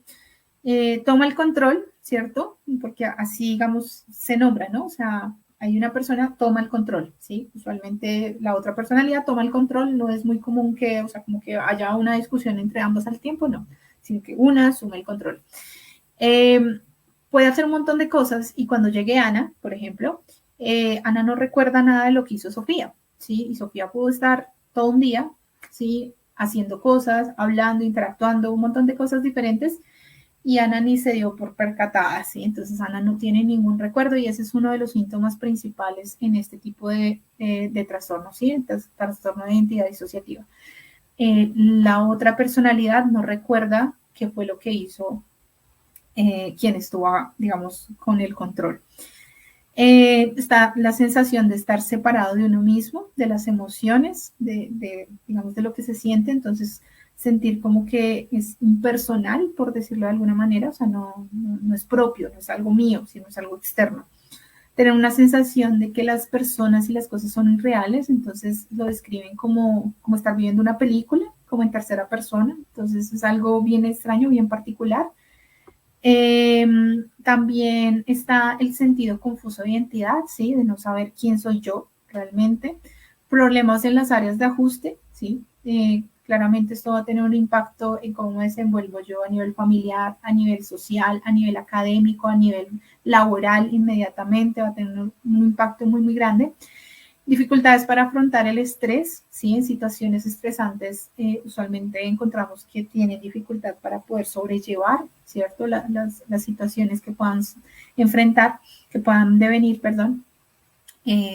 Toma el control, ¿cierto? Porque así, digamos, se nombra, ¿no? O sea, hay una persona, toma el control, ¿sí? Usualmente la otra personalidad toma el control, no es muy común que, o sea, como que haya una discusión entre ambas al tiempo, no, sino que una asume el control. Puede hacer un montón de cosas y cuando llegue Ana, por ejemplo, Ana no recuerda nada de lo que hizo Sofía, ¿sí? Y Sofía pudo estar todo un día, ¿sí? Haciendo cosas, hablando, interactuando, un montón de cosas diferentes y Ana ni se dio por percatada, ¿sí? Entonces Ana no tiene ningún recuerdo y ese es uno de los síntomas principales en este tipo de trastorno, ¿sí? Entonces, trastorno de identidad disociativa. La otra personalidad no recuerda qué fue lo que hizo quien estuvo, digamos, con el control. Está la sensación de estar separado de uno mismo, de las emociones, digamos, de lo que se siente, entonces sentir como que es impersonal, por decirlo de alguna manera, o sea, no es propio, no es algo mío, sino es algo externo. Tener una sensación de que las personas y las cosas son irreales, entonces lo describen como estar viviendo una película, como en tercera persona, entonces es algo bien extraño, bien particular. También está el sentido confuso de identidad, ¿sí? De no saber quién soy yo realmente. Problemas en las áreas de ajuste, ¿sí? Claramente esto va a tener un impacto en cómo me desenvuelvo yo a nivel familiar, a nivel social, a nivel académico, a nivel laboral inmediatamente, va a tener un impacto muy, muy grande. Dificultades para afrontar el estrés, ¿sí? En situaciones estresantes usualmente encontramos que tienen dificultad para poder sobrellevar, ¿cierto? Las situaciones que puedan enfrentar, que puedan devenir, perdón.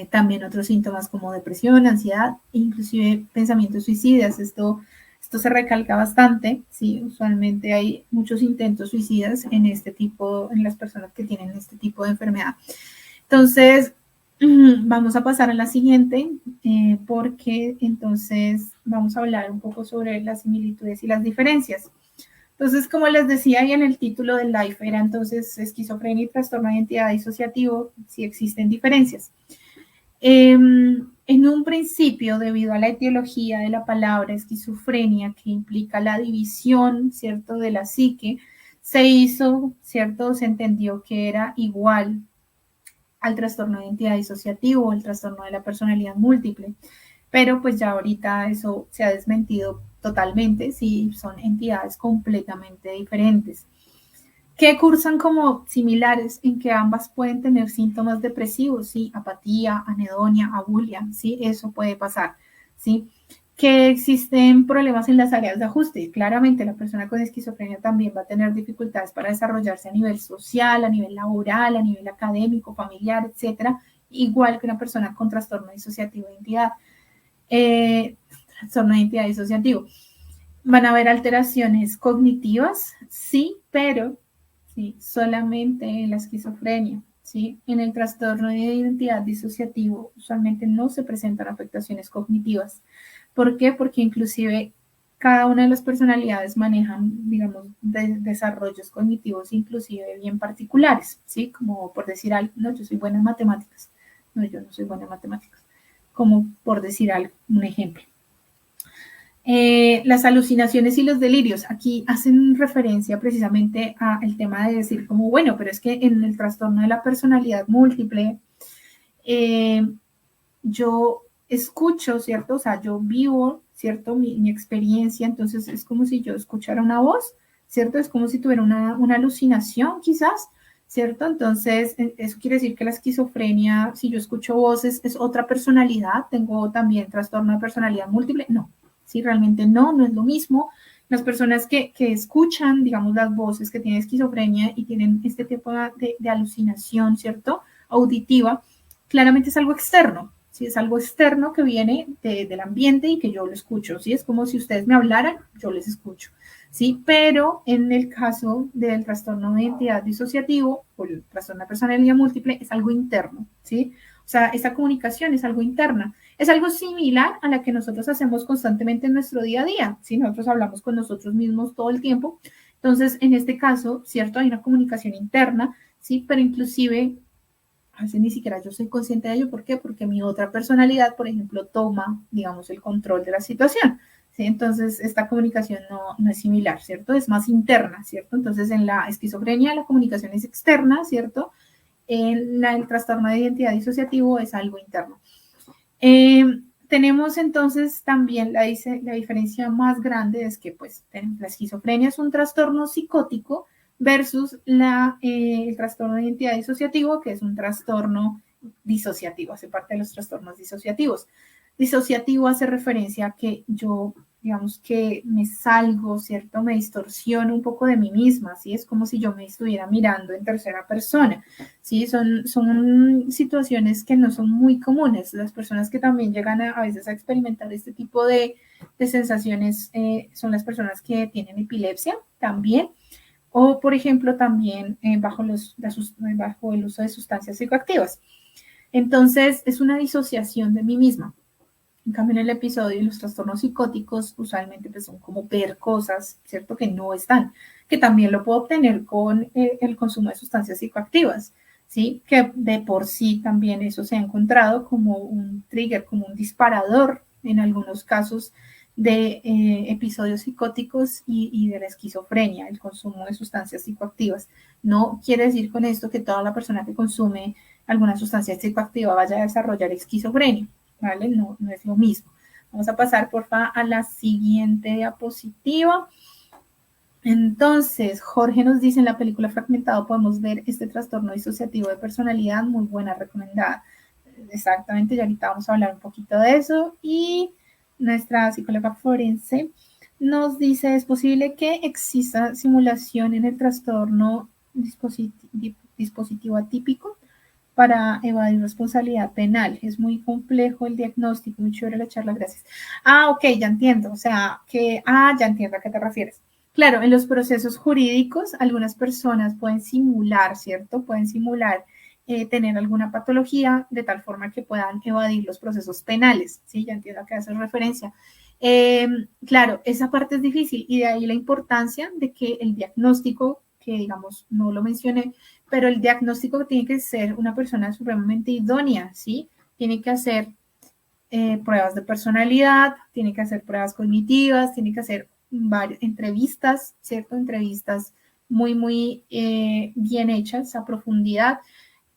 También otros síntomas como depresión, ansiedad, inclusive pensamientos suicidas. Esto se recalca bastante, ¿sí? Usualmente hay muchos intentos suicidas en en las personas que tienen este tipo de enfermedad. Entonces, vamos a pasar a la siguiente, porque entonces vamos a hablar un poco sobre las similitudes y las diferencias. Entonces, como les decía ahí en el título del live, era entonces esquizofrenia y trastorno de identidad disociativo, si existen diferencias. En un principio, debido a la etiología de la palabra esquizofrenia, que implica la división, ¿cierto?, de la psique, se hizo, ¿cierto?, se entendió que era igual al trastorno de identidad disociativo o el trastorno de la personalidad múltiple. Pero pues ya ahorita eso se ha desmentido totalmente, sí, son entidades completamente diferentes, que cursan como similares en que ambas pueden tener síntomas depresivos, sí, apatía, anedonia, abulia, sí, eso puede pasar, sí. Que existen problemas en las áreas de ajuste. Claramente la persona con esquizofrenia también va a tener dificultades para desarrollarse a nivel social, a nivel laboral, a nivel académico, familiar, etcétera, igual que una persona con trastorno disociativo de identidad. Trastorno de identidad disociativo. Van a haber alteraciones cognitivas, sí, pero sí, solamente en la esquizofrenia. ¿Sí? En el trastorno de identidad disociativo usualmente no se presentan afectaciones cognitivas. ¿Por qué? Porque inclusive cada una de las personalidades manejan, digamos, desarrollos cognitivos inclusive bien particulares, ¿sí? Como por decir algo, no, yo soy buena en matemáticas. No, yo no soy buena en matemáticas. Como por decir algo, un ejemplo. Las alucinaciones y los delirios, aquí hacen referencia precisamente al tema de decir como, bueno, pero es que en el trastorno de la personalidad múltiple, yo escucho, ¿cierto? O sea, yo vivo, ¿cierto? Mi experiencia, entonces es como si yo escuchara una voz, ¿cierto? Es como si tuviera una alucinación quizás, ¿cierto? Entonces, eso quiere decir que la esquizofrenia, si yo escucho voces, es otra personalidad, tengo también trastorno de personalidad múltiple, no, sí, realmente no, no es lo mismo. Las personas que escuchan, digamos, las voces que tienen esquizofrenia y tienen este tipo de alucinación, ¿cierto? Auditiva, claramente es algo externo, ¿sí? Es algo externo que viene del ambiente y que yo lo escucho, ¿sí? Es como si ustedes me hablaran, yo les escucho, ¿sí? Pero en el caso del trastorno de identidad disociativo o el trastorno de personalidad múltiple es algo interno, ¿sí? O sea, esa comunicación es algo interna. Es algo similar a la que nosotros hacemos constantemente en nuestro día a día, ¿sí? Nosotros hablamos con nosotros mismos todo el tiempo. Entonces, en este caso, ¿cierto? Hay una comunicación interna, ¿sí? Pero inclusive a veces ni siquiera yo soy consciente de ello. ¿Por qué? Porque mi otra personalidad, por ejemplo, toma, digamos, el control de la situación. ¿Sí? Entonces, esta comunicación no es similar, ¿cierto? Es más interna, ¿cierto? Entonces, en la esquizofrenia la comunicación es externa, ¿cierto? El trastorno de identidad disociativo es algo interno. Tenemos entonces también la diferencia más grande es que pues la esquizofrenia es un trastorno psicótico versus el trastorno de identidad disociativo, que es un trastorno disociativo, hace parte de los trastornos disociativos. Disociativo hace referencia a que yo, digamos que me salgo, ¿cierto? Me distorsiono un poco de mí misma, ¿sí? Es como si yo me estuviera mirando en tercera persona. Sí, son situaciones que no son muy comunes. Las personas que también llegan a veces a experimentar este tipo de sensaciones son las personas que tienen epilepsia también, o por ejemplo también bajo el uso de sustancias psicoactivas. Entonces es una disociación de mí misma. En cambio, en el episodio, los trastornos psicóticos usualmente pues, son como ver cosas, ¿cierto? Que no están, que también lo puedo obtener con el consumo de sustancias psicoactivas, ¿sí? Que de por sí también eso se ha encontrado como un trigger, como un disparador en algunos casos de episodios psicóticos y de la esquizofrenia, el consumo de sustancias psicoactivas. No quiere decir con esto que toda la persona que consume alguna sustancia psicoactiva vaya a desarrollar esquizofrenia. ¿Vale? No es lo mismo. Vamos a pasar, porfa, a la siguiente diapositiva. Entonces, Jorge nos dice, en la película Fragmentado podemos ver este trastorno disociativo de personalidad, muy buena, recomendada. Exactamente, ya ahorita vamos a hablar un poquito de eso. Y nuestra psicóloga forense nos dice, ¿es posible que exista simulación en el trastorno dispositivo atípico para evadir responsabilidad penal? Es muy complejo el diagnóstico, muy chévere la charla, gracias. Ok, ya entiendo, o sea, ya entiendo a qué te refieres. Claro, en los procesos jurídicos, algunas personas pueden simular, ¿cierto? Pueden simular tener alguna patología de tal forma que puedan evadir los procesos penales, ¿sí? Ya entiendo a qué haces referencia. Claro, esa parte es difícil y de ahí la importancia de que el diagnóstico, que digamos, no lo mencioné, pero el diagnóstico tiene que ser una persona supremamente idónea, ¿sí? Tiene que hacer pruebas de personalidad, tiene que hacer pruebas cognitivas, tiene que hacer varias entrevistas, ¿cierto? Entrevistas muy bien hechas a profundidad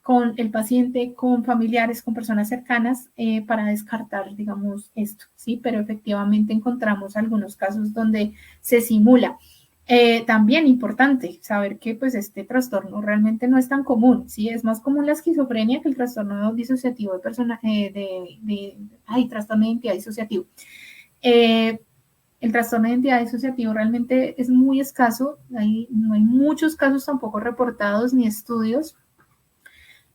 con el paciente, con familiares, con personas cercanas para descartar, digamos, esto, ¿sí? Pero efectivamente encontramos algunos casos donde se simula. También importante saber que pues este trastorno realmente no es tan común, ¿sí? Es más común la esquizofrenia que el trastorno disociativo de persona, trastorno de identidad disociativo. El trastorno de identidad disociativo realmente es muy escaso, no hay muchos casos tampoco reportados ni estudios.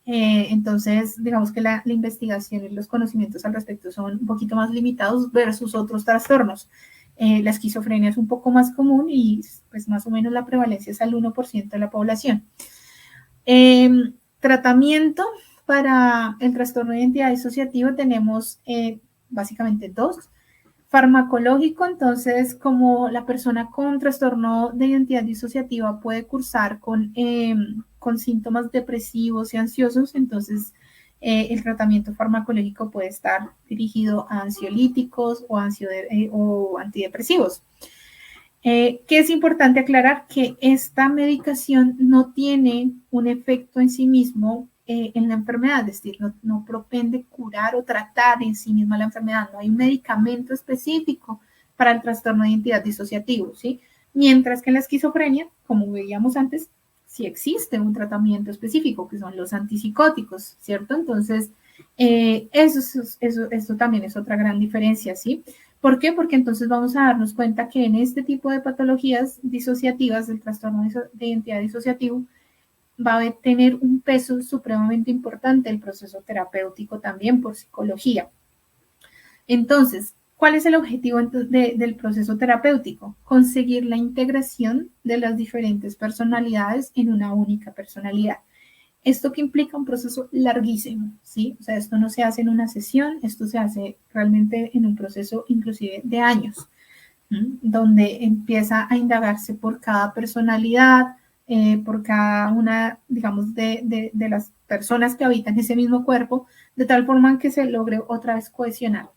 Entonces, digamos que la investigación y los conocimientos al respecto son un poquito más limitados versus otros trastornos. La esquizofrenia es un poco más común y pues más o menos la prevalencia es al 1% de la población. Tratamiento para el trastorno de identidad disociativo tenemos básicamente dos. Farmacológico, entonces, como la persona con trastorno de identidad disociativa puede cursar con síntomas depresivos y ansiosos, entonces el tratamiento farmacológico puede estar dirigido a ansiolíticos o antidepresivos. Que es importante aclarar que esta medicación no tiene un efecto en sí mismo en la enfermedad, es decir, no propende curar o tratar en sí misma la enfermedad, no hay un medicamento específico para el trastorno de identidad disociativo, ¿sí? Mientras que en la esquizofrenia, como veíamos antes, sí existe un tratamiento específico, que son los antipsicóticos, ¿cierto? Entonces, eso también es otra gran diferencia, ¿sí? ¿Por qué? Porque entonces vamos a darnos cuenta que en este tipo de patologías disociativas, del trastorno de identidad disociativo, va a tener un peso supremamente importante el proceso terapéutico también por psicología. Entonces, ¿cuál es el objetivo del proceso terapéutico? Conseguir la integración de las diferentes personalidades en una única personalidad. Esto que implica un proceso larguísimo, ¿sí? O sea, esto no se hace en una sesión, esto se hace realmente en un proceso inclusive de años, donde empieza a indagarse por cada personalidad, por cada una, digamos, de las personas que habitan ese mismo cuerpo, de tal forma que se logre otra vez cohesionar.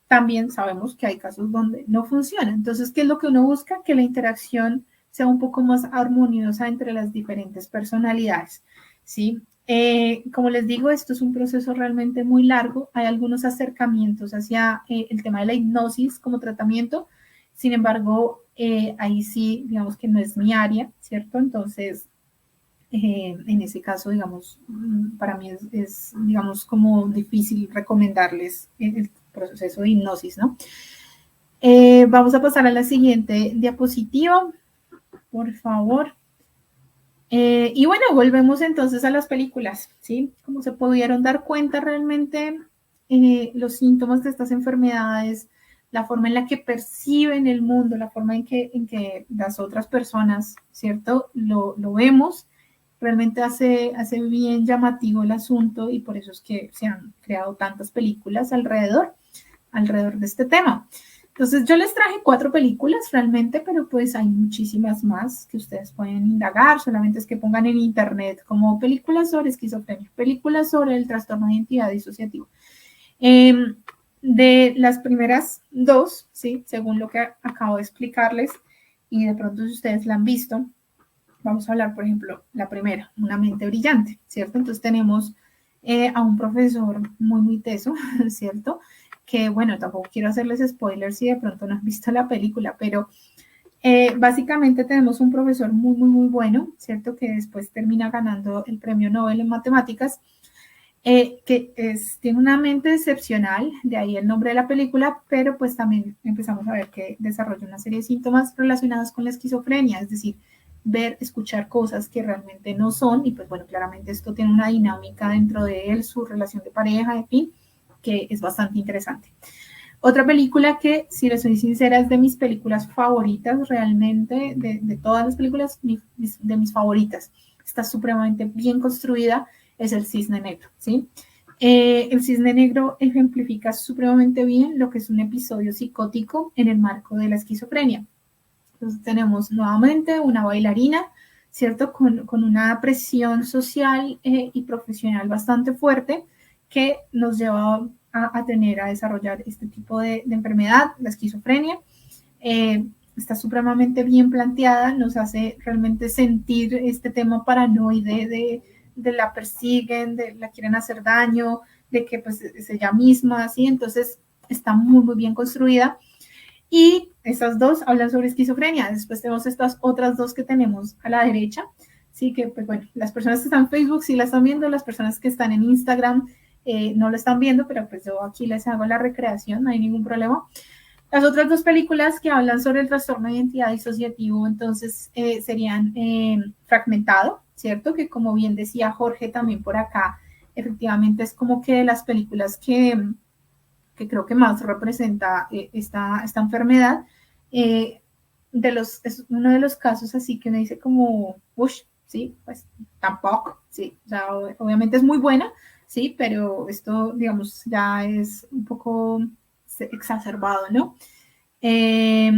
También sabemos que hay casos donde no funciona. Entonces, ¿qué es lo que uno busca? Que la interacción sea un poco más armoniosa entre las diferentes personalidades, ¿sí? Como les digo, esto es un proceso realmente muy largo. Hay algunos acercamientos hacia el tema de la hipnosis como tratamiento. Sin embargo, ahí sí, digamos que no es mi área, ¿cierto? Entonces, en ese caso, digamos, para mí digamos, como difícil recomendarles el proceso de hipnosis, ¿no? Vamos a pasar a la siguiente diapositiva, por favor. Y bueno, volvemos entonces a las películas, ¿sí? Como se pudieron dar cuenta realmente, los síntomas de estas enfermedades, la forma en la que perciben el mundo, la forma en que las otras personas, ¿cierto? Lo vemos, realmente hace bien llamativo el asunto y por eso es que se han creado tantas películas alrededor de este tema. Entonces yo les traje 4 películas realmente, pero pues hay muchísimas más que ustedes pueden indagar, solamente es que pongan en internet como películas sobre esquizofrenia, películas sobre el trastorno de identidad disociativo. De las primeras 2, ¿sí? Según lo que acabo de explicarles, y de pronto si ustedes la han visto, vamos a hablar, por ejemplo, la primera, Una mente brillante, ¿cierto? Entonces tenemos a un profesor muy, muy teso, ¿cierto? Que, bueno, tampoco quiero hacerles spoilers si de pronto no han visto la película, pero básicamente tenemos un profesor muy, muy, muy bueno, ¿cierto? Que después termina ganando el premio Nobel en matemáticas, tiene una mente excepcional, de ahí el nombre de la película, pero pues también empezamos a ver que desarrolla una serie de síntomas relacionados con la esquizofrenia, es decir, ver, escuchar cosas que realmente no son, y pues bueno, claramente esto tiene una dinámica dentro de él, su relación de pareja, en fin, que es bastante interesante. Otra película que, si les soy sincera, es de mis películas favoritas, realmente, de todas las películas, de mis favoritas. Está supremamente bien construida, es El Cisne Negro, ¿sí? El Cisne Negro ejemplifica supremamente bien lo que es un episodio psicótico en el marco de la esquizofrenia. Entonces tenemos nuevamente una bailarina, ¿cierto? Con una presión social y profesional bastante fuerte que nos lleva a desarrollar este tipo de enfermedad, la esquizofrenia. Está supremamente bien planteada, nos hace realmente sentir este tema paranoide de la persiguen, de la quieren hacer daño, de que pues es ella misma, ¿sí? Entonces está muy, muy bien construida. Y estas dos hablan sobre esquizofrenia. Después tenemos estas otras dos que tenemos a la derecha. Sí, que pues bueno, las personas que están en Facebook sí la están viendo, las personas que están en Instagram no lo están viendo, pero pues yo aquí les hago la recreación, no hay ningún problema. Las otras dos películas que hablan sobre el trastorno de identidad disociativo, entonces serían Fragmentado, ¿cierto? Que como bien decía Jorge también por acá, efectivamente es como que las películas que creo que más representa esta enfermedad. Es uno de los casos así que uno dice como, uff, sí, pues tampoco, sí, o sea, obviamente es muy buena, sí, pero esto, digamos, ya es un poco exacerbado, ¿no? Eh,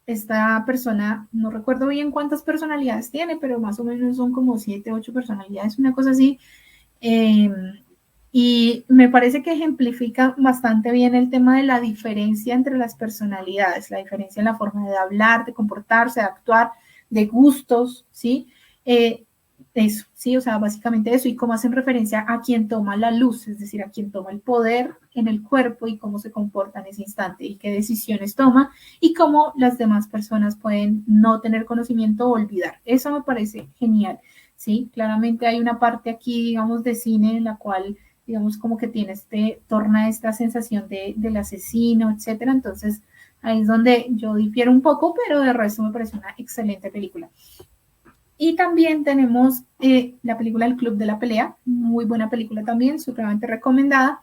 esta persona, no recuerdo bien cuántas personalidades tiene, pero más o menos son como 7, 8 personalidades, una cosa así. Eh, Y me parece que ejemplifica bastante bien el tema de la diferencia entre las personalidades, la diferencia en la forma de hablar, de comportarse, de actuar, de gustos, ¿sí? Eso, sí, o sea, básicamente eso, y cómo hacen referencia a quien toma la luz, es decir, a quien toma el poder en el cuerpo y cómo se comporta en ese instante y qué decisiones toma y cómo las demás personas pueden no tener conocimiento o olvidar. Eso me parece genial, ¿sí? Claramente hay una parte aquí, digamos, de cine en la cual digamos, como que tiene torna esta sensación del asesino, etcétera. Entonces, ahí es donde yo difiero un poco, pero de resto me parece una excelente película. Y también tenemos la película El Club de la Pelea, muy buena película también, supremamente recomendada,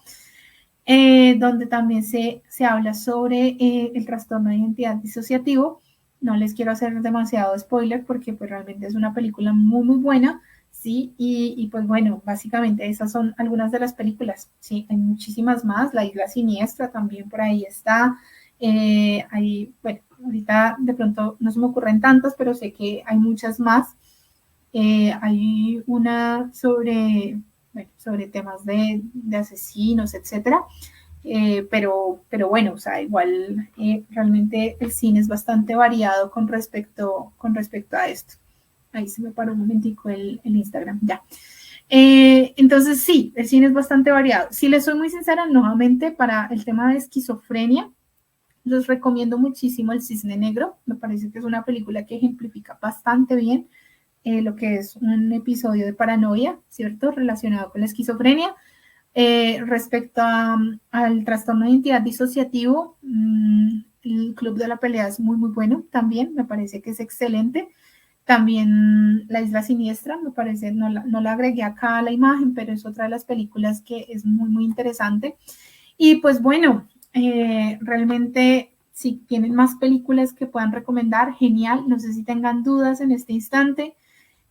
donde también se habla sobre el trastorno de identidad disociativo. No les quiero hacer demasiado spoiler porque pues realmente es una película muy, muy buena, ¿sí? Y pues bueno, básicamente esas son algunas de las películas, ¿sí? Hay muchísimas más, La Isla Siniestra también por ahí está. Hay, bueno, ahorita de pronto no se me ocurren tantas, pero sé que hay muchas más. Hay una sobre, bueno, sobre temas de asesinos, etcétera. Pero bueno, o sea, igual realmente el cine es bastante variado con respecto a esto. Ahí se me paró un momentico el Instagram, ya. Entonces sí, el cine es bastante variado. Si les soy muy sincera, nuevamente para el tema de esquizofrenia, les recomiendo muchísimo El Cisne Negro. Me parece que es una película que ejemplifica bastante bien lo que es un episodio de paranoia, ¿cierto? Relacionado con la esquizofrenia. Respecto al trastorno de identidad disociativo, el Club de la Pelea es muy, muy bueno también, me parece que es excelente. También La Isla Siniestra, me parece, no la agregué acá a la imagen, pero es otra de las películas que es muy, muy interesante. Y pues bueno, realmente si tienen más películas que puedan recomendar, genial. No sé si tengan dudas en este instante.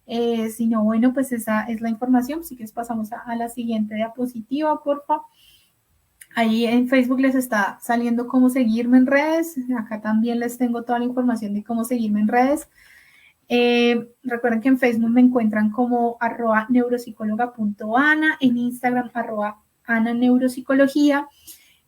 Si no, bueno, pues esa es la información. Si quieres pasamos a la siguiente diapositiva, porfa. Ahí en Facebook les está saliendo cómo seguirme en redes. Acá también les tengo toda la información de cómo seguirme en redes. Recuerden que en Facebook me encuentran como @neuropsicóloga.ana, en Instagram @ananeuropsicología,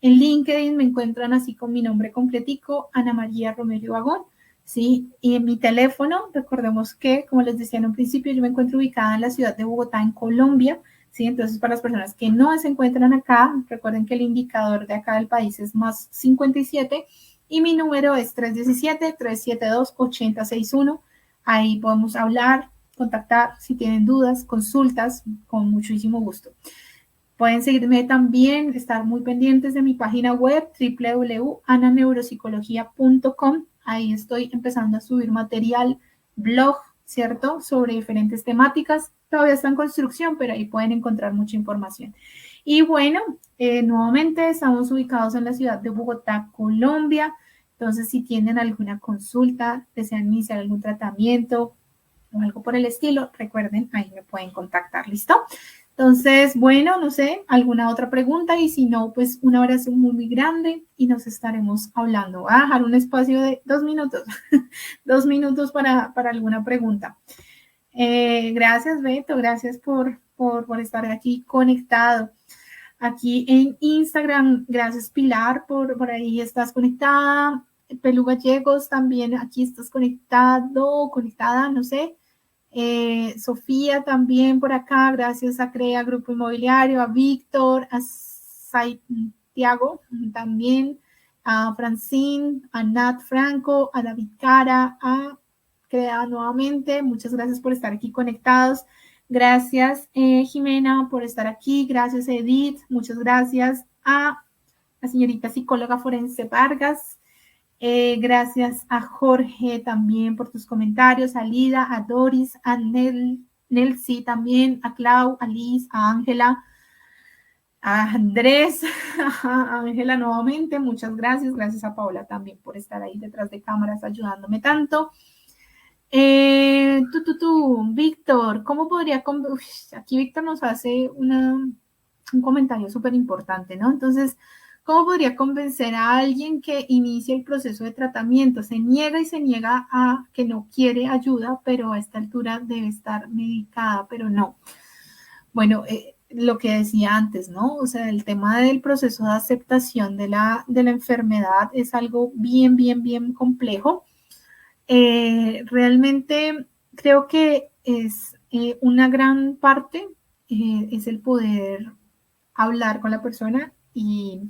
en LinkedIn me encuentran así con mi nombre completico, Ana María Romero Vagón, ¿sí? Y en mi teléfono, recordemos que, como les decía en un principio, yo me encuentro ubicada en la ciudad de Bogotá, en Colombia, ¿sí? Entonces, para las personas que no se encuentran acá, recuerden que el indicador de acá del país es más 57 y mi número es 317-372-8061. Ahí podemos hablar, contactar si tienen dudas, consultas, con muchísimo gusto. Pueden seguirme también, estar muy pendientes de mi página web www.ananeuropsicología.com. Ahí estoy empezando a subir material, blog, ¿cierto? Sobre diferentes temáticas. Todavía está en construcción, pero ahí pueden encontrar mucha información. Y bueno, nuevamente estamos ubicados en la ciudad de Bogotá, Colombia. Entonces, si tienen alguna consulta, desean iniciar algún tratamiento o algo por el estilo, recuerden, ahí me pueden contactar, ¿listo? Entonces, bueno, no sé, alguna otra pregunta y si no, pues un abrazo muy, muy grande y nos estaremos hablando. Voy a dejar un espacio de 2 minutos, 2 minutos para alguna pregunta. Gracias, Beto, gracias por estar aquí conectado. Aquí en Instagram, gracias Pilar, por ahí estás conectada. Pelu Gallegos, también aquí estás conectado, conectada, no sé. Sofía también por acá, gracias a CREA Grupo Inmobiliario, a Víctor, a Santiago también, a Francine, a Nat Franco, a David Cara, a CREA nuevamente. Muchas gracias por estar aquí conectados. Gracias, Jimena, por estar aquí. Gracias, Edith. Muchas gracias a la señorita psicóloga forense Vargas. Gracias a Jorge también por tus comentarios, a Lida, a Doris, a Nelsi también, a Clau, a Liz, a Ángela, a Andrés, a Ángela nuevamente, muchas gracias. Gracias a Paola también por estar ahí detrás de cámaras ayudándome tanto. Víctor, ¿cómo podría... aquí Víctor nos hace un comentario súper importante, ¿no? Entonces, ¿cómo podría convencer a alguien que inicie el proceso de tratamiento? Se niega y se niega a que no quiere ayuda, pero a esta altura debe estar medicada, pero no. Bueno, lo que decía antes, ¿no? O sea, el tema del proceso de aceptación de la enfermedad es algo bien, bien, bien complejo. Realmente creo que es una gran parte, es el poder hablar con la persona y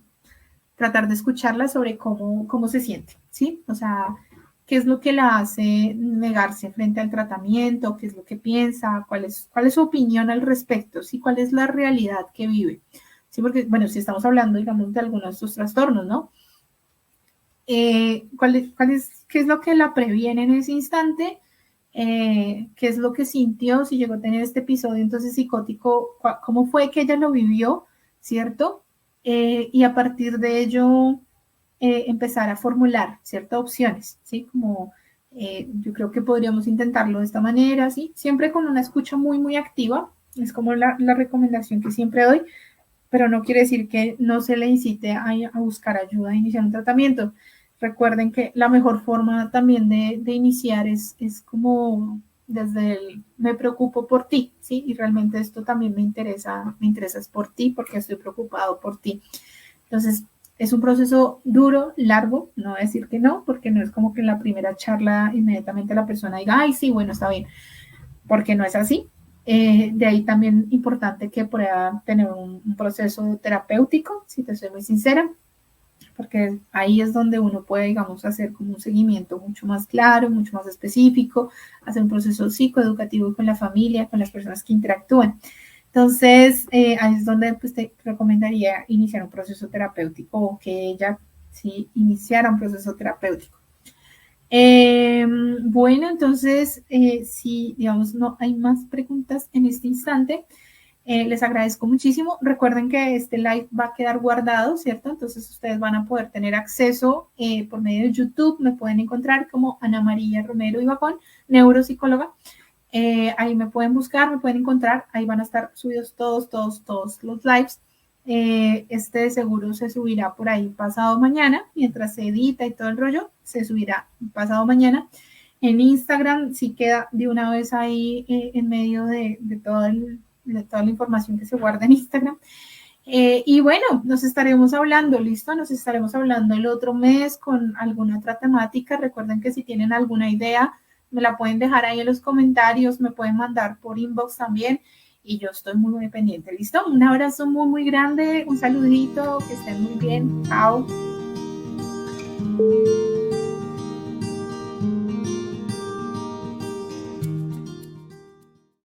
tratar de escucharla sobre cómo se siente, ¿sí? O sea, qué es lo que la hace negarse frente al tratamiento, qué es lo que piensa, cuál es su opinión al respecto, ¿sí? Cuál es la realidad que vive. Sí, porque, bueno, si estamos hablando, digamos, de algunos de sus trastornos, ¿no? ¿Qué es lo que la previene en ese instante? ¿Qué es lo que sintió? Si llegó a tener este episodio entonces psicótico, ¿cómo fue que ella lo vivió? ¿Cierto? Y a partir de ello, empezar a formular ciertas opciones, ¿sí? Como yo creo que podríamos intentarlo de esta manera, ¿sí? Siempre con una escucha muy, muy activa, es como la recomendación que siempre doy, pero no quiere decir que no se le incite a buscar ayuda, a iniciar un tratamiento. Recuerden que la mejor forma también de iniciar es como desde el me preocupo por ti, ¿sí? Y realmente esto también me interesa es por ti porque estoy preocupado por ti. Entonces, es un proceso duro, largo, no voy a decir que no, porque no es como que en la primera charla inmediatamente la persona diga, ay, sí, bueno, está bien, porque no es así. De ahí también importante que pueda tener un proceso terapéutico, si te soy muy sincera, porque ahí es donde uno puede, digamos, hacer como un seguimiento mucho más claro, mucho más específico, hacer un proceso psicoeducativo con la familia, con las personas que interactúan. Entonces, ahí es donde pues, te recomendaría iniciar un proceso terapéutico o que ella sí iniciara un proceso terapéutico. Bueno, entonces, si digamos no hay más preguntas en este instante, les agradezco muchísimo. Recuerden que este live va a quedar guardado, ¿cierto? Entonces ustedes van a poder tener acceso por medio de YouTube. Me pueden encontrar como Ana María Romero Ibacón, neuropsicóloga. Ahí me pueden buscar, me pueden encontrar. Ahí van a estar subidos todos los lives. Este de seguro se subirá por ahí pasado mañana, mientras se edita y todo el rollo, se subirá pasado mañana. En Instagram sí queda de una vez ahí en medio de toda la información que se guarda en Instagram. Y bueno, nos estaremos hablando, listo, nos estaremos hablando el otro mes con alguna otra temática. Recuerden que si tienen alguna idea, me la pueden dejar ahí en los comentarios, me pueden mandar por inbox también y yo estoy muy, muy pendiente, listo. Un abrazo muy, muy grande, un saludito, que estén muy bien, chao.